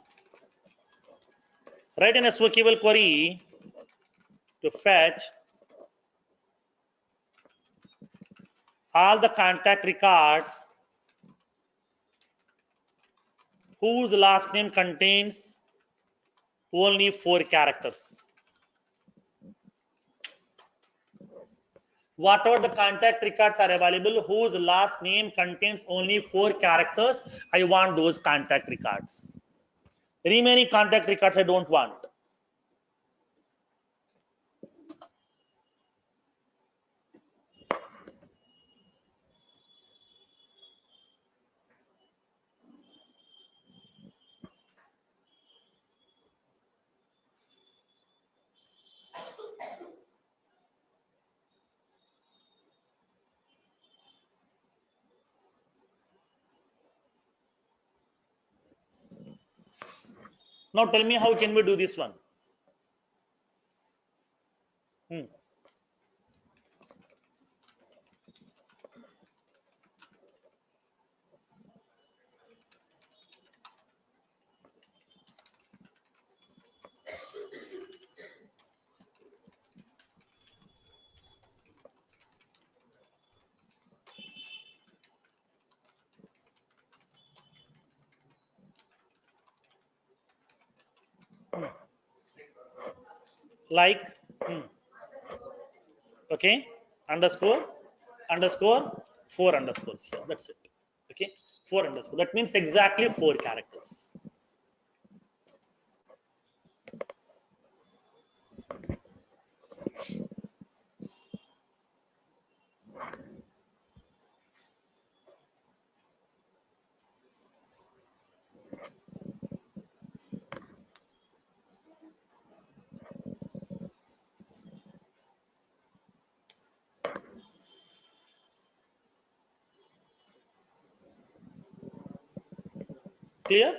write an SOQL query to fetch all the contact records whose last name contains only 4 characters. Whatever the contact records are available whose last name contains only 4 characters, I want those contact records. Remaining contact records I don't want. Now tell me how can we do this one? Like okay, underscore 4 underscores here. That's it. Okay, 4 underscore. That means exactly 4 characters. Clear?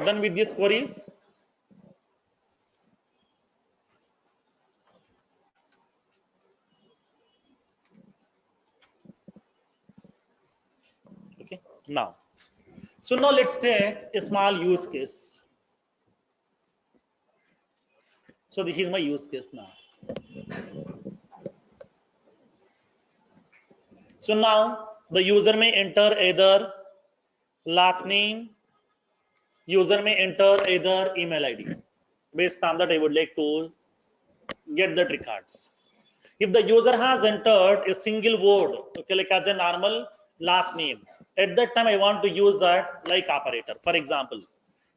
Done with these queries? Okay, now. So now let's take a small use case. So this is my use case now. So now the user may enter either last name, user may enter either email ID. Based on that, I would like to get the records. If the user has entered a single word, okay, like as a normal last name, at that time I want to use that like operator. For example,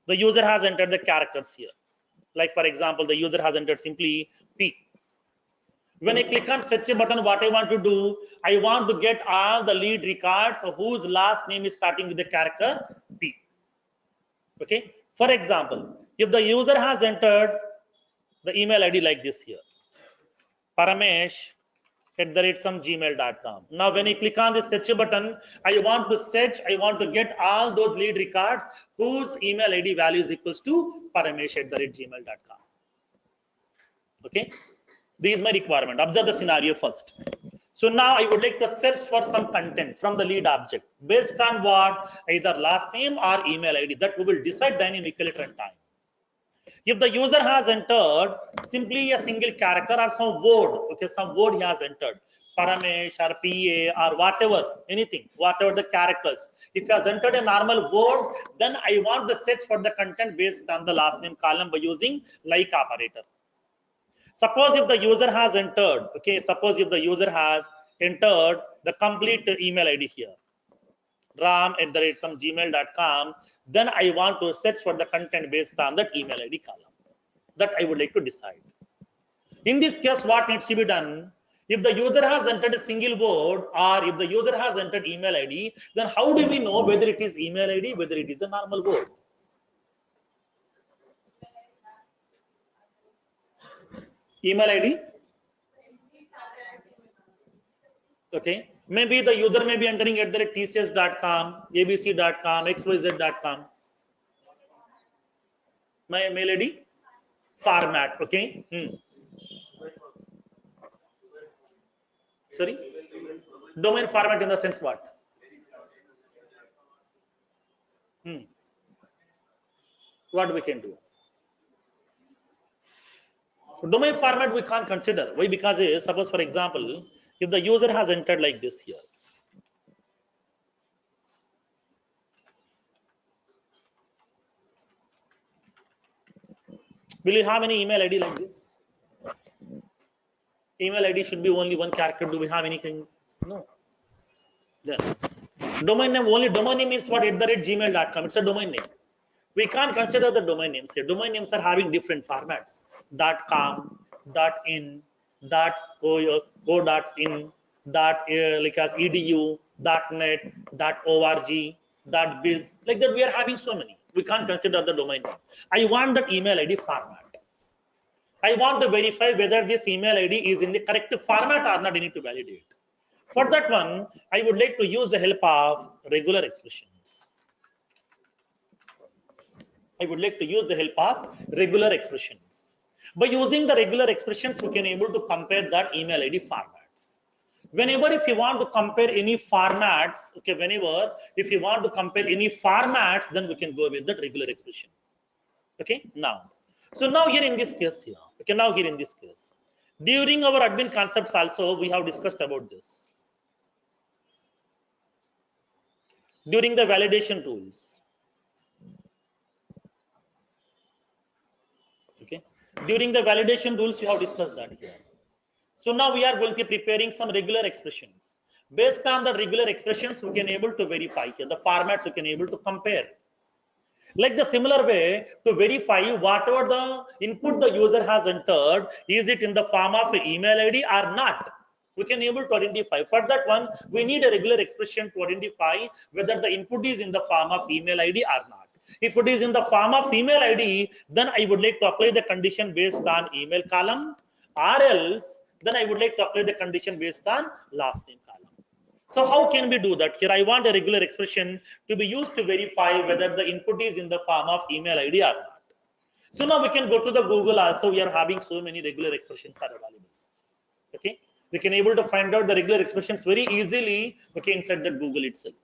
the user has entered the characters here. Like for example, the user has entered simply P. When I click on search button, what I want to do, I want to get all the lead records whose last name is starting with the character P. Okay. For example, if the user has entered the email ID like this here, paramesh@some gmail.com. Now, when I click on the search button, I want to search, I want to get all those lead records whose email ID value is equals to paramesh@gmail.com. Okay. This is my requirement. Observe the scenario first. So now I would like to search for some content from the lead object based on what? Either last name or email ID that we will decide dynamically at runtime. If the user has entered simply a single character or some word, okay, some word he has entered, Paramesh or PA or whatever, anything, whatever the characters. If he has entered a normal word, then I want the search for the content based on the last name column by using like operator. Suppose if the user has entered, okay, suppose if the user has entered the complete email ID here, ram@some gmail.com, then I want to search for the content based on that email ID column that I would like to decide. In this case, what needs to be done? If the user has entered a single word or if the user has entered email ID, then how do we know whether it is email ID, whether it is a normal word? Email ID. Okay. Maybe the user may be entering at the tcs.com, abc.com, xyz.com. My mail ID format. Okay. Sorry. Domain format in the sense what? What we can do? Domain format we can't consider. Why? Because suppose for example, if the user has entered like this here. Will you have any email ID like this? Email ID should be only one character. Do we have anything? No. Then domain name, only domain name means what? At the rate gmail.com. It's a domain name. We can't consider the domain names here. Domain names are having different formats. .com, .in, .co.in, like as edu, .net, .org, .biz. Like that, we are having so many. We can't consider the domain name. I want that email ID format. I want to verify whether this email ID is in the correct format or not. I need to validate. For that one, I would like to use the help of regular expressions. I would like to use the help of regular expressions. By using the regular expressions, we can able to compare that email ID formats. Whenever if you want to compare any formats, okay, whenever if you want to compare any formats, then we can go with that regular expression. Okay, now. So now here in this case here, okay, now here in this case, during our admin concepts also, we have discussed about this. During the validation tools. Okay, during the validation rules you have discussed that here. So now we are going to be preparing some regular expressions. Based on the regular expressions, we can able to verify here the formats we can able to compare. Like the similar way to verify whatever the input the user has entered, is it in the form of an email ID or not? We can able to identify. For that one, we need a regular expression to identify whether the input is in the form of email ID or not. If it is in the form of email ID, then I would like to apply the condition based on email column, or else then I would like to apply the condition based on last name column. So how can we do that? Here I want a regular expression to be used to verify whether the input is in the form of email ID or not. So now we can go to the Google also. We are having so many regular expressions are available. Okay, we can able to find out the regular expressions very easily. Okay, inside the Google itself.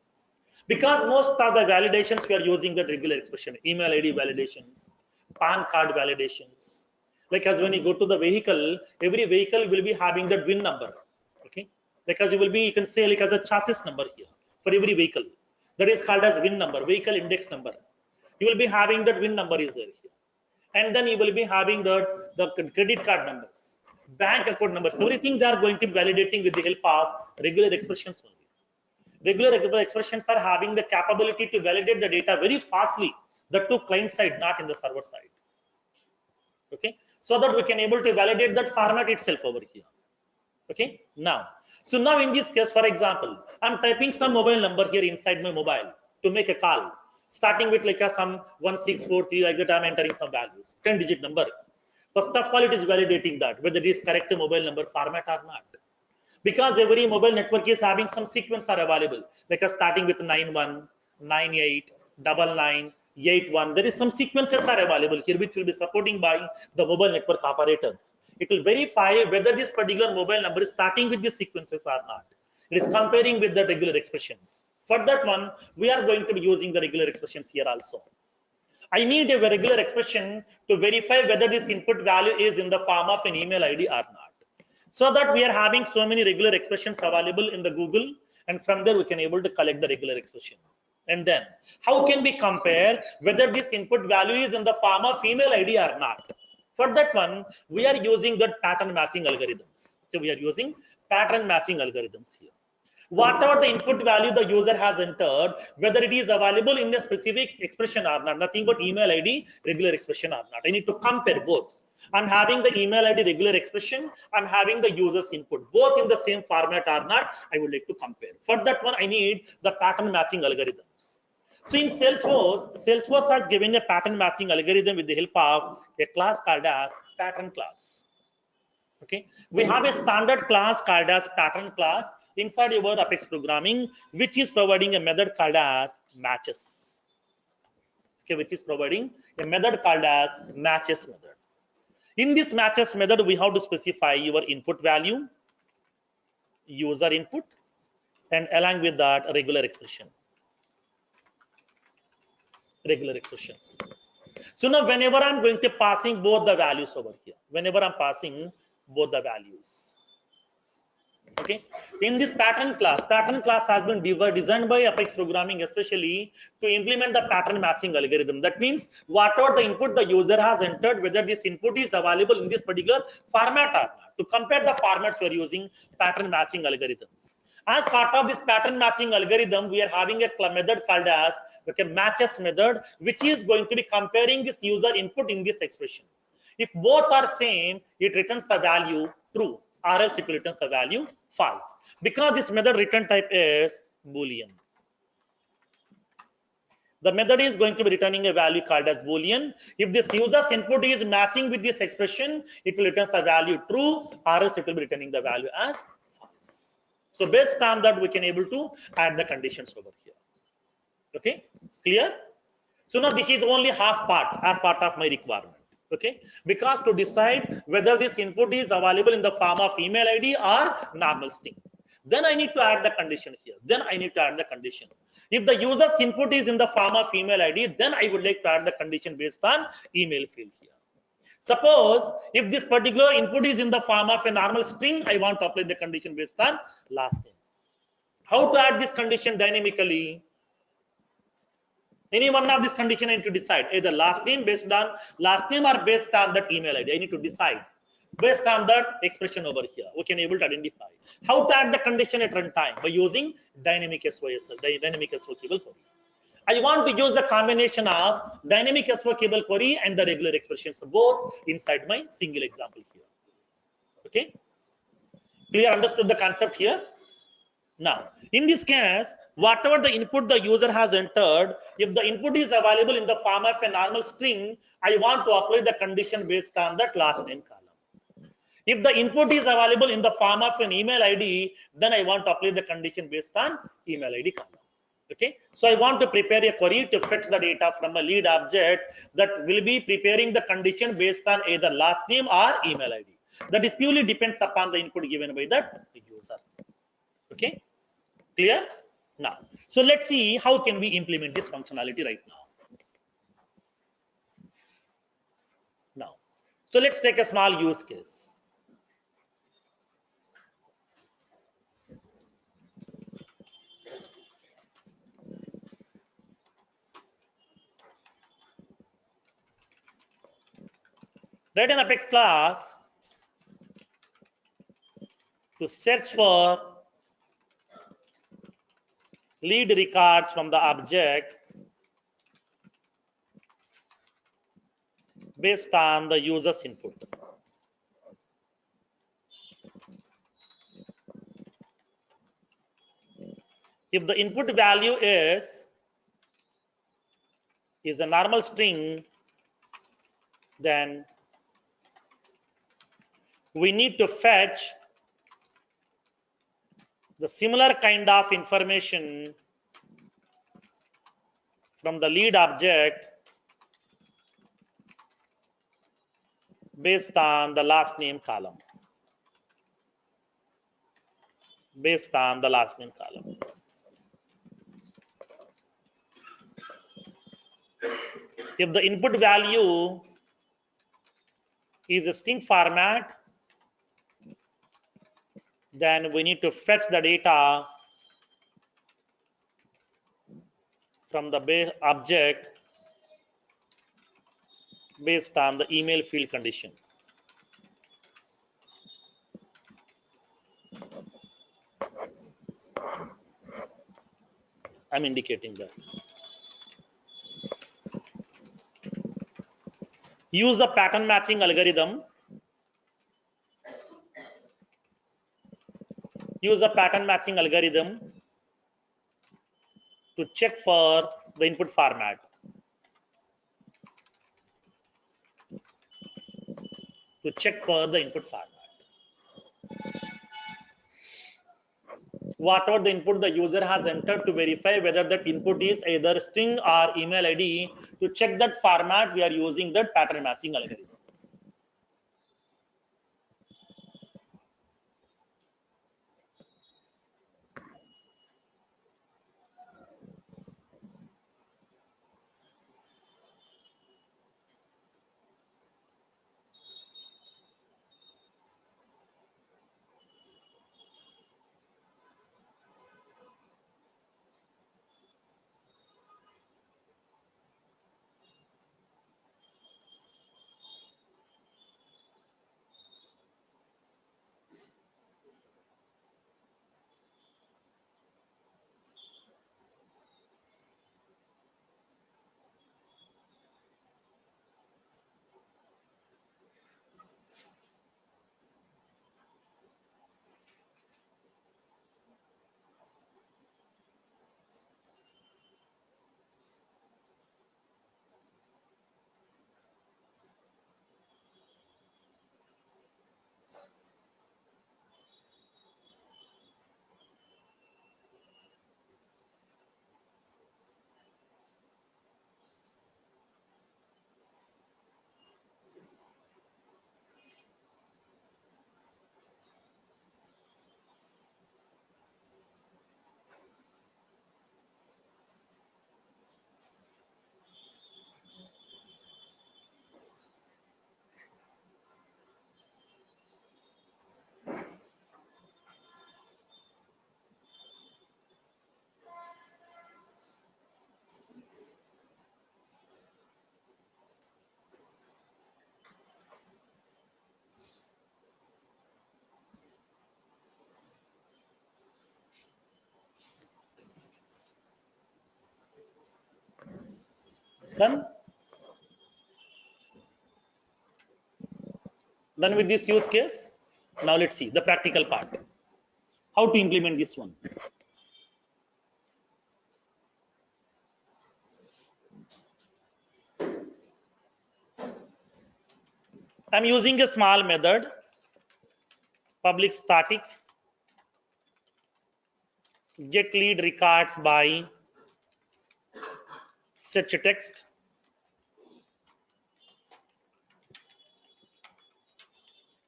Because most of the validations we are using the regular expression, email ID validations, PAN card validations. Like as when you go to the vehicle, every vehicle will be having that VIN number. Okay, because you can say like as a chassis number here for every vehicle. That is called as VIN number, vehicle index number. You will be having that VIN number is there here. And then you will be having the credit card numbers, bank account numbers. Everything they are going to be validating with the help of regular expressions only. Regular expressions are having the capability to validate the data very fastly, the to client side, not in the server side. Okay, so that we can able to validate that format itself over here. Okay, now, so now in this case, for example, I'm typing some mobile number here inside my mobile to make a call, starting with like some 1643, like that I'm entering some values, 10-digit number. First of all, it is validating that whether it is correct mobile number format or not. Because every mobile network is having some sequence are available, like starting with 91, 98, 99, 81. There is some sequences are available here, which will be supporting by the mobile network operators. It will verify whether this particular mobile number is starting with these sequences or not. It is comparing with the regular expressions. For that one, we are going to be using the regular expressions here also. I need a regular expression to verify whether this input value is in the form of an email ID or not. So that we are having so many regular expressions available in the Google, and from there we can able to collect the regular expression. And then how can we compare whether this input value is in the form of email ID or not? For that one, we are using the pattern matching algorithms. So we are using pattern matching algorithms here. whatever the input value the user has entered, whether it is available in a specific expression or not, nothing but email ID, regular expression or not. I need to compare both. I'm having the email ID regular expression, I'm having the user's input, both in the same format or not, I would like to compare. For that one, I need the pattern matching algorithms. So in Salesforce has given a pattern matching algorithm with the help of a class called as pattern class. Okay, we have a standard class called as pattern class inside your Apex programming, which is providing a method called as matches. Okay, which is providing a method called as matches method. In this matches method, we have to specify your input value, user input, and along with that regular expression. So now whenever I'm going to passing both the values over here, whenever I'm passing both the values, okay, in this pattern class has been designed by Apex programming especially to implement the pattern matching algorithm. That means whatever the input the user has entered, whether this input is available in this particular format or not, to compare the formats we are using pattern matching algorithms. As part of this pattern matching algorithm, we are having a method called as matches method, which is going to be comparing this user input in this expression. If both are same, it returns the value true, or else it returns the value false. Because this method return type is Boolean. The method is going to be returning a value called as Boolean. If this user's input is matching with this expression, it will return the value true, or else it will be returning the value as false. So based on that, we can able to add the conditions over here. Okay, clear? So now this is only half part as part of my requirement. Okay, because to decide whether this input is available in the form of email ID or normal string, then I need to add the condition here. If the user's input is in the form of email ID, then I would like to add the condition based on email field here. Suppose if this particular input is in the form of a normal string, I want to apply the condition based on last name. How to add this condition dynamically? Any one of these condition I need to decide, either last name based on last name or based on that email ID. I need to decide based on that expression over here. We can able to identify how to add the condition at runtime by using dynamic SOSL, dynamic SOQL query. I want to use the combination of dynamic SOQL query and the regular expressions both inside my single example here. Okay, clear? Understood the concept here? Now, in this case, whatever the input the user has entered, if the input is available in the form of a normal string, I want to apply the condition based on that last name column. If the input is available in the form of an email ID, then I want to apply the condition based on email ID column. Okay, so I want to prepare a query to fetch the data from a lead object that will be preparing the condition based on either last name or email ID. That is purely depends upon the input given by that user. Okay, clear? Now, so let's see how can we implement this functionality right now. So let's take a small use case. Write an Apex class to search for lead records from the object based on the user's input. If the input value is a normal string, then we need to fetch the similar kind of information from the lead object based on the last name column. If the input value is a string format, then we need to fetch the data from the base object based on the email field condition. I'm indicating that. Use the pattern matching algorithm. Use a pattern matching algorithm to check for the input format. To check for the input format. Whatever the input the user has entered, to verify whether that input is either string or email ID. To check that format, we are using that pattern matching algorithm. Done? Done with this use case? Now let's see the practical part. How to implement this one? I'm using a small method, public static get lead records by search text.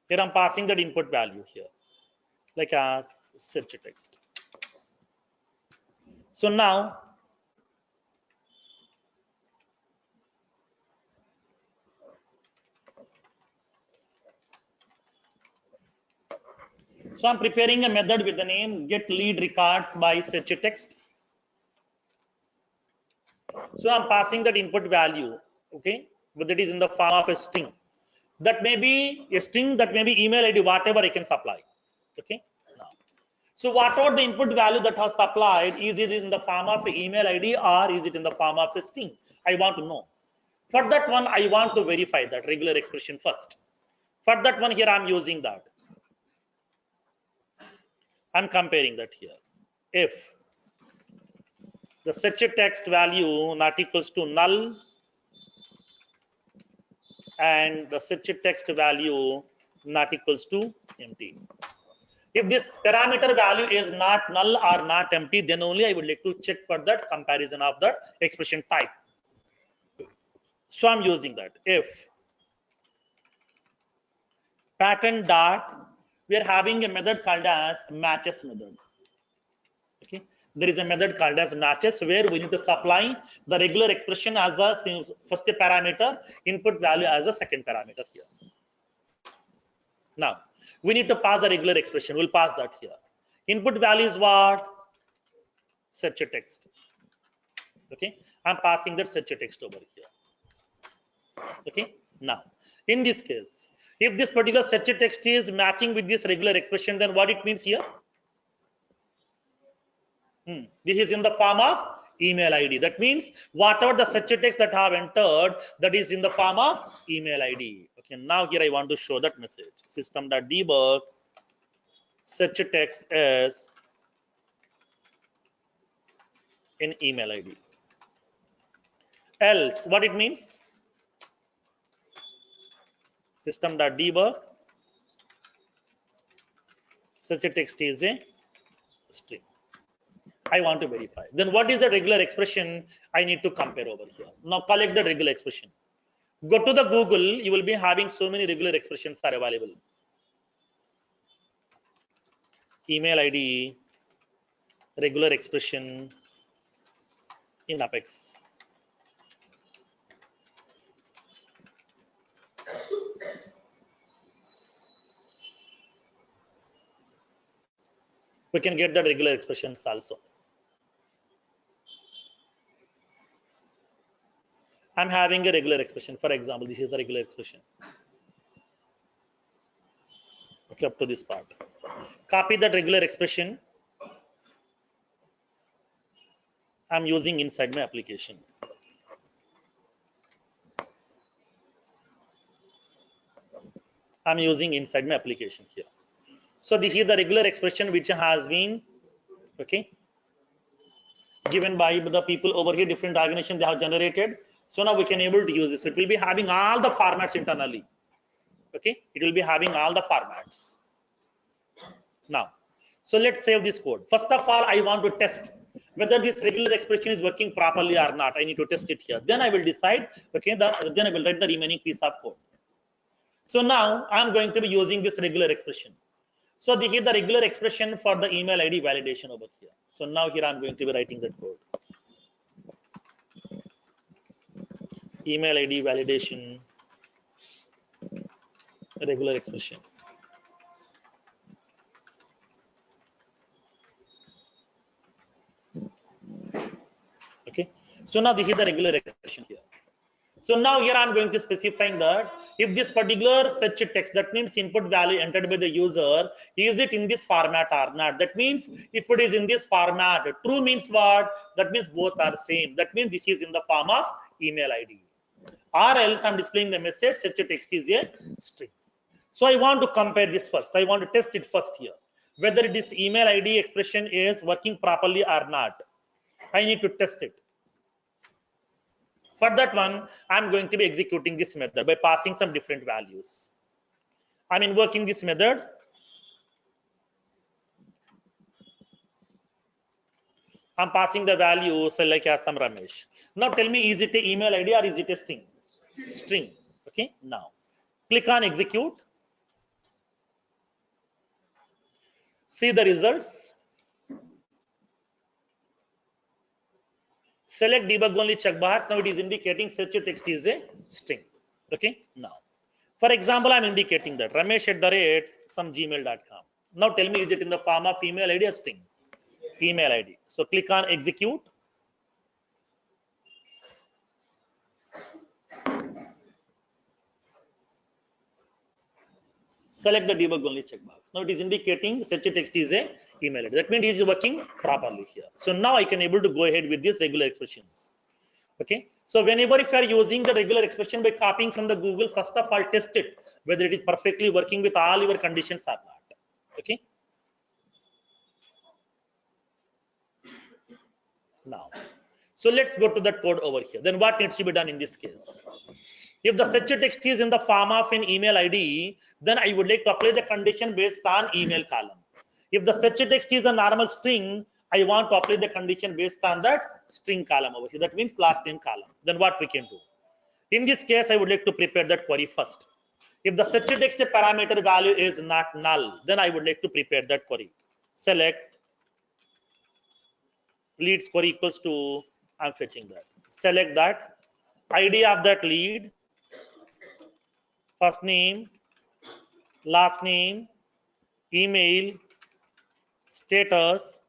Here I'm passing that input value here, like as search text. So now I'm preparing a method with the name get lead records by search text. So I'm passing that input value, okay, but that is in the form of a string. That may be a string, that may be email ID, whatever I can supply. Okay. Now, so whatever the input value that has supplied, is it in the form of email ID or is it in the form of a string? I want to know. For that one, I want to verify that regular expression first. For that one, here I'm using that. I'm comparing that here. If the search text value not equals to null and the search text value not equals to empty. If this parameter value is not null or not empty, then only I would like to check for that comparison of that expression type. So I'm using that. If pattern dot, we are having a method called as matches method. Okay, there is a method called as matches where we need to supply the regular expression as the first parameter, input value as a second parameter here. Now we need to pass the regular expression. We'll pass that here. Input value is what? Search text. Okay, I'm passing that search text over here. Okay, now in this case, if this particular search text is matching with this regular expression, then what it means here? This is in the form of email ID. That means whatever the search text that I have entered, that is in the form of email ID. Okay, now here I want to show that message. System.debug search text as in email ID. Else, what it means? System.debug search text is a string. I want to verify. Then what is the regular expression I need to compare over here? Now collect the regular expression. Go to the Google, you will be having so many regular expressions are available. Email ID, regular expression in Apex. We can get the regular expressions also. I'm having a regular expression. For example, this is a regular expression. Okay, up to this part. Copy that regular expression. I'm using inside my application. I'm using inside my application here. So this is the regular expression which has been given by the people over here, different organizations they have generated. So now we can able to use this. It will be having all the formats internally. Okay, it will be having all the formats. Now, so let's save this code. First of all, I want to test whether this regular expression is working properly or not. I need to test it here. Then I will decide. Okay, then I will write the remaining piece of code. So now I'm going to be using this regular expression. So this is the regular expression for the email ID validation over here. So now here I'm going to be writing that code. Email ID validation, regular expression. Okay. So now this is the regular expression here. So now here I'm going to specifying that if this particular search text, that means input value entered by the user, is it in this format or not? That means if it is in this format, true means what? That means both are same. That means this is in the form of email ID. Or else I'm displaying the message search text is a string. So I want to compare this first. I want to test it first here. Whether this email ID expression is working properly or not. I need to test it. For that one, I'm going to be executing this method by passing some different values. I'm invoking this method. I'm passing the value, say like as some Ramesh. Now tell me, is it an email ID or is it a string? String. Okay. Now click on execute. See the results. Select debug only checkbox. Now it is indicating search text is a string. Okay. Now, for example, I'm indicating that Ramesh@some gmail.com. Now tell me, is it in the form of email ID or string? Email ID. So click on execute. Select the debug only checkbox. Now it is indicating search text is a email ID. That means it is working properly here. So now I can able to go ahead with these regular expressions. Okay. So whenever if you are using the regular expression by copying from the Google, first of all test it whether it is perfectly working with all your conditions or not. Okay. Now, so let's go to that code over here. Then what needs to be done in this case? If the search text is in the form of an email ID, then I would like to apply the condition based on email column. If the search text is a normal string, I want to apply the condition based on that string column over here. That means last name column. Then what we can do? In this case, I would like to prepare that query first. If the search text parameter value is not null, then I would like to prepare that query. Select leads query equals to, I'm fetching that. Select that ID of that lead, first name, last name, email, status,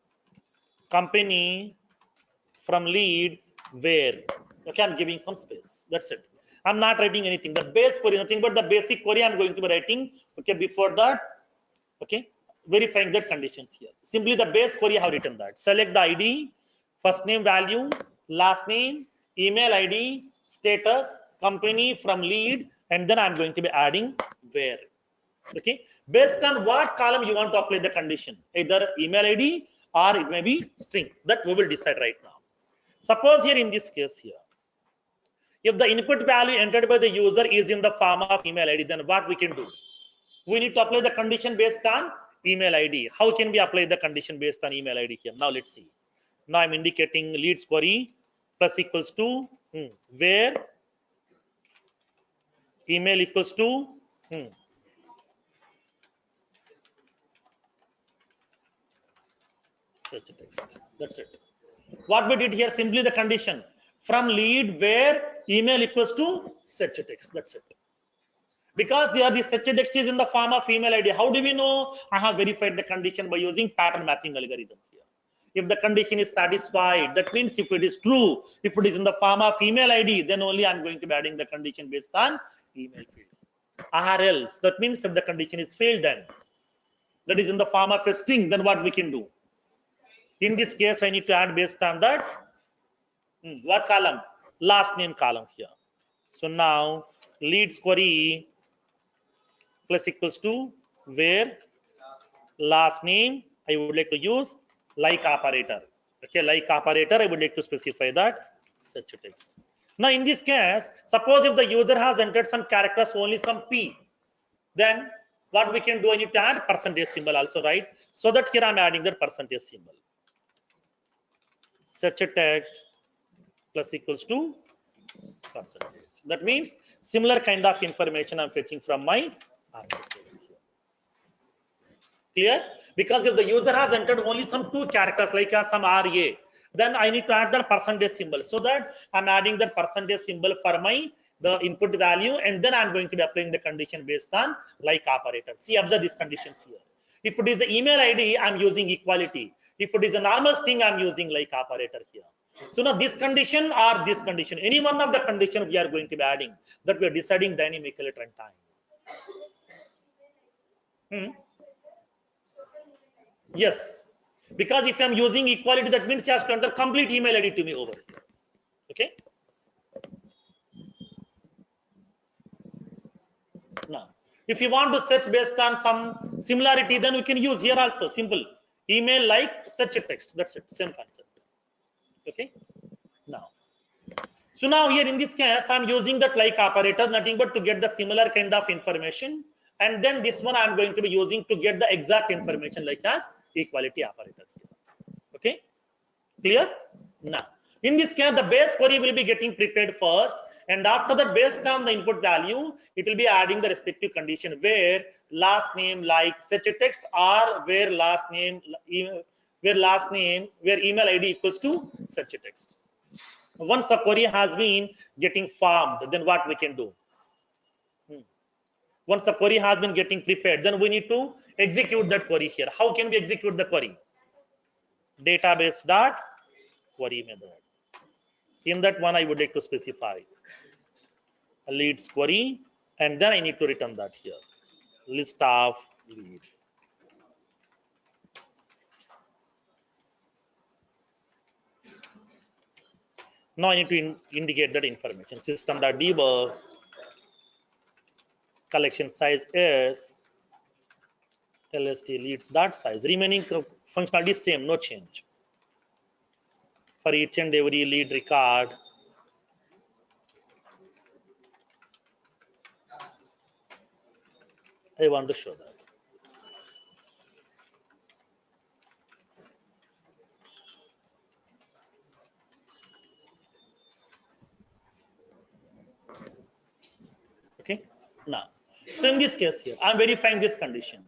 company, from lead, where. Okay, I'm giving some space. That's it. I'm not writing anything. The base query, nothing but the basic query I'm going to be writing. Okay, before that, okay, verifying that conditions here. Simply the base query I have written that. Select the ID, first name value, last name, email ID, status, company from lead, and then I'm going to be adding where. Okay, based on what column you want to apply the condition, either email ID or it may be string, that we will decide right now. Suppose here in this case here, if the input value entered by the user is in the form of email ID, then what we can do? We need to apply the condition based on email ID. How can we apply the condition based on email ID here? Now let's see. Now I'm indicating leads query plus equals to where email equals to search text. That's it. What we did here, simply the condition from lead where email equals to search text. That's it. Because here the search text is in the form of email ID. How do we know? I have verified the condition by using pattern matching algorithm here. If the condition is satisfied, that means if it is true, if it is in the form of email ID, then only I'm going to be adding the condition based on email field. Or else, that means if the condition is failed, then that is in the form of a string, then what we can do? In this case, I need to add based on that what column? Last name column here. So now leads query plus equals to where last name, I would like to use like operator. Okay, like operator, I would like to specify that search text. Now in this case, suppose if the user has entered some characters, only some P, then what we can do, I need to add percentage symbol also, right? So that here I'm adding that percentage symbol. Search text plus equals to percentage. That means similar kind of information I'm fetching from my object. Clear? Because if the user has entered only some two characters like some RA, then I need to add that percentage symbol, so that I'm adding that percentage symbol for my the input value, and then I'm going to be applying the condition based on like operator. See, observe these conditions here. If it is an email ID, I'm using equality. If it is a normal string, I'm using like operator here. So now this condition or this condition, any one of the condition we are going to be adding, that we are deciding dynamically at runtime. Yes, because if I'm using equality, that means he has to enter complete email ID to me over. Okay. Now, if you want to search based on some similarity, then we can use here also simple email like search text. That's it, same concept. Okay. Now, so now here in this case, I'm using that like operator, nothing but to get the similar kind of information, and then this one I'm going to be using to get the exact information like as equality operator here. Okay, clear? Now, in this case, the base query will be getting prepared first, and after that, based on the input value, it will be adding the respective condition where last name like search text, or where where email ID equals to search text. Once the query has been getting formed, then what we can do? Once the query has been getting prepared, then we need to execute that query here. How can we execute the query? Database dot query method. In that one, I would like to specify a leads query, and then I need to return that here, list of lead. Now I need to indicate that information. System.debug collection size is lst leads dot size. Remaining functionality is same, no change. For each and every lead record, I want to show that. Okay. Now, so in this case here, I'm verifying this condition.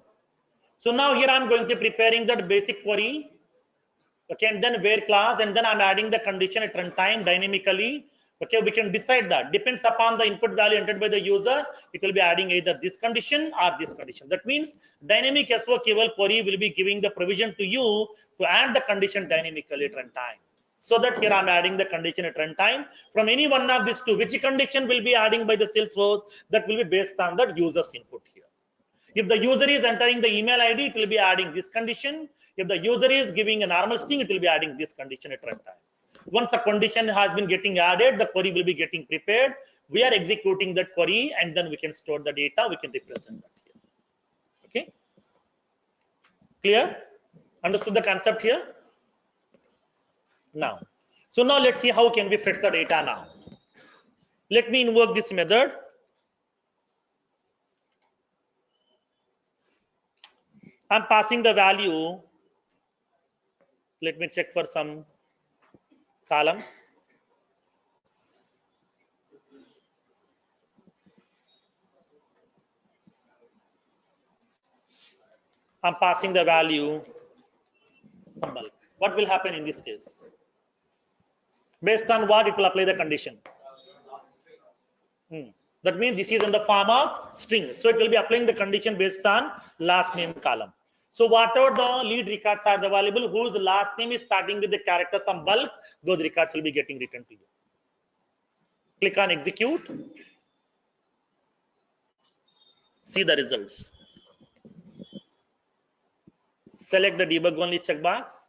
So now here I'm going to preparing that basic query. Okay, and then where class, and then I'm adding the condition at runtime dynamically. Okay, we can decide that depends upon the input value entered by the user. It will be adding either this condition or this condition. That means dynamic SOQL query will be giving the provision to you to add the condition dynamically at runtime. So that here I'm adding the condition at runtime from any one of these two. Which condition will be adding by the Salesforce? That will be based on the user's input here. If the user is entering the email ID, it will be adding this condition. If the user is giving a normal string, it will be adding this condition at runtime. Once the condition has been getting added, the query will be getting prepared. We are executing that query, and then we can store the data. We can represent that here. Okay, clear? Understood the concept here? Now, so now let's see how can we fetch the data now. Let me invoke this method. I'm passing the value. Let me check for some columns. I'm passing the value some bulk. What will happen in this case? Based on what it will apply the condition? That means this is in the form of string. So it will be applying the condition based on last name column. So whatever the lead records are available, whose last name is starting with the character some bulk, those records will be getting returned to you. Click on execute. See the results. Select the debug only checkbox.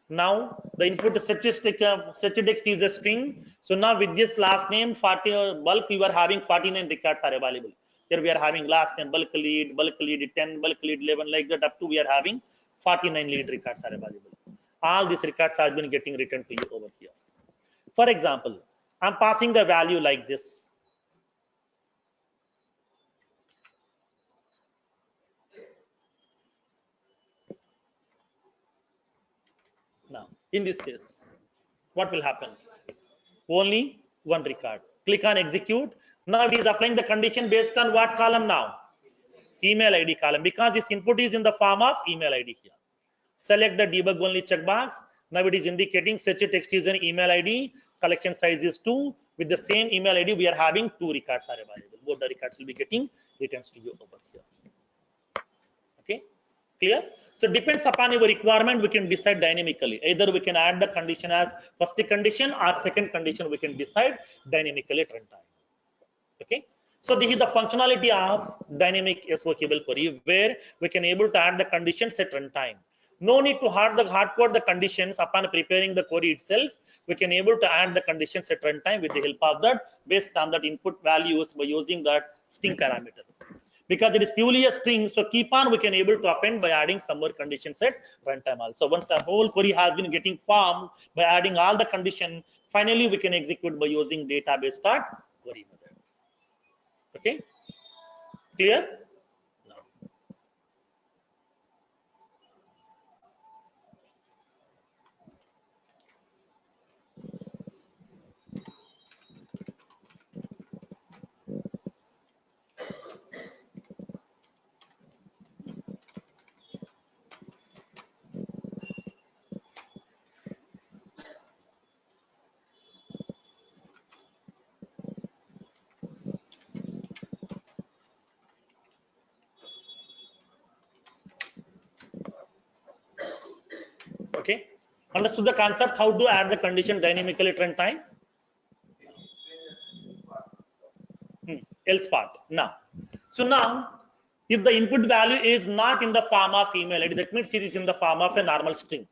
Now the input set text is a string. So now with this last name 40 bulk, you are having 49 records are available. Here we are having last name bulk lead 10, bulk lead 11, like that up to we are having 49 lead records are available. All these records have been getting returned to you over here. For example, I'm passing the value like this. Now, in this case, what will happen? Only one record. Click on execute. Now it is applying the condition based on what column now? Email ID column, because this input is in the form of email ID here. Select the debug only checkbox. Now it is indicating such text is an email ID. Collection size is 2. With the same email ID, we are having 2 records are available. Both the records will be getting returns to you over here. Okay, clear? So depends upon your requirement, we can decide dynamically. Either we can add the condition as first condition or second condition, we can decide dynamically at runtime. Okay, so this is the functionality of dynamic SOQL query, where we can able to add the conditions at runtime. No need to hard code the conditions upon preparing the query itself. We can able to add the conditions at runtime with the help of that based on that input values by using that string parameter. Because it is purely a string, so keep on we can able to append by adding some more conditions at runtime also. Once the whole query has been getting formed by adding all the condition, finally we can execute by using database start query method. Okay, clear? Okay, understood the concept how to add the condition dynamically at runtime? Else part. Now, so now if the input value is not in the form of email ID, that means it is in the form of a normal string.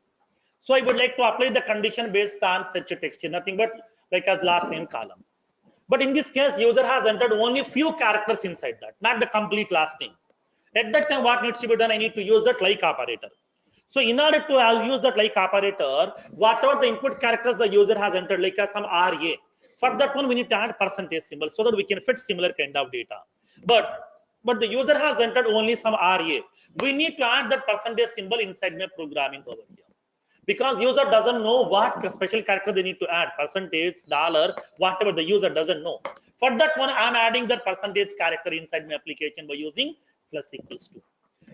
So I would like to apply the condition based on such a text, nothing but like as last name column. But in this case, user has entered only few characters inside that, not the complete last name. At that time, what needs to be done? I need to use that like operator. So in order to use that like operator, whatever the input characters the user has entered, like some RA, for that one we need to add percentage symbol so that we can fit similar kind of data. But the user has entered only some RA. We need to add that percentage symbol inside my programming over here. Because user doesn't know what special character they need to add, percentage, dollar, whatever the user doesn't know. For that one, I'm adding that percentage character inside my application by using plus equals to.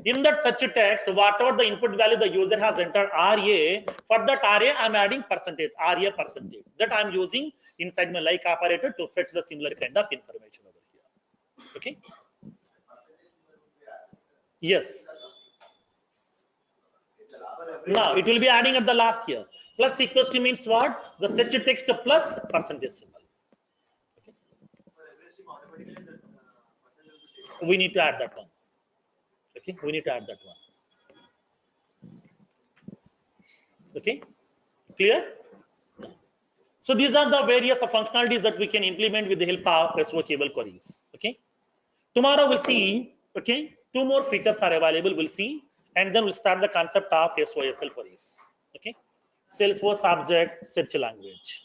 In that such a text, whatever the input value the user has entered RA, for that RA, I'm adding percentage, RA percentage. That I'm using inside my like operator to fetch the similar kind of information over here. Okay? Yes. Now it will be adding at the last here. Plus equals to means what? The set text plus percentage symbol. Okay. We need to add that one. Okay, we need to add that one. Okay, clear? So these are the various functionalities that we can implement with the help of SOQL queries. Okay. Tomorrow we'll see. Okay. Two more features are available. We'll see, and then we'll start the concept of SOSL queries. Okay. Salesforce Object Search Language.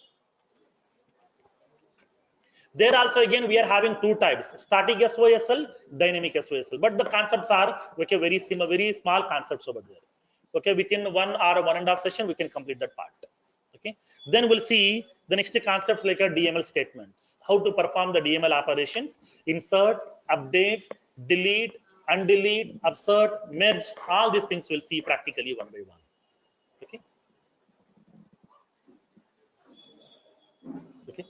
There also again we are having two types: static SOSL, dynamic SOSL. But the concepts are okay, very similar, very small concepts over there. Okay, within 1 or 1.5 session we can complete that part. Okay, then we'll see the next concepts like a DML statements, how to perform the DML operations: insert, update, delete, undelete, upsert, merge. All these things we'll see practically one by one.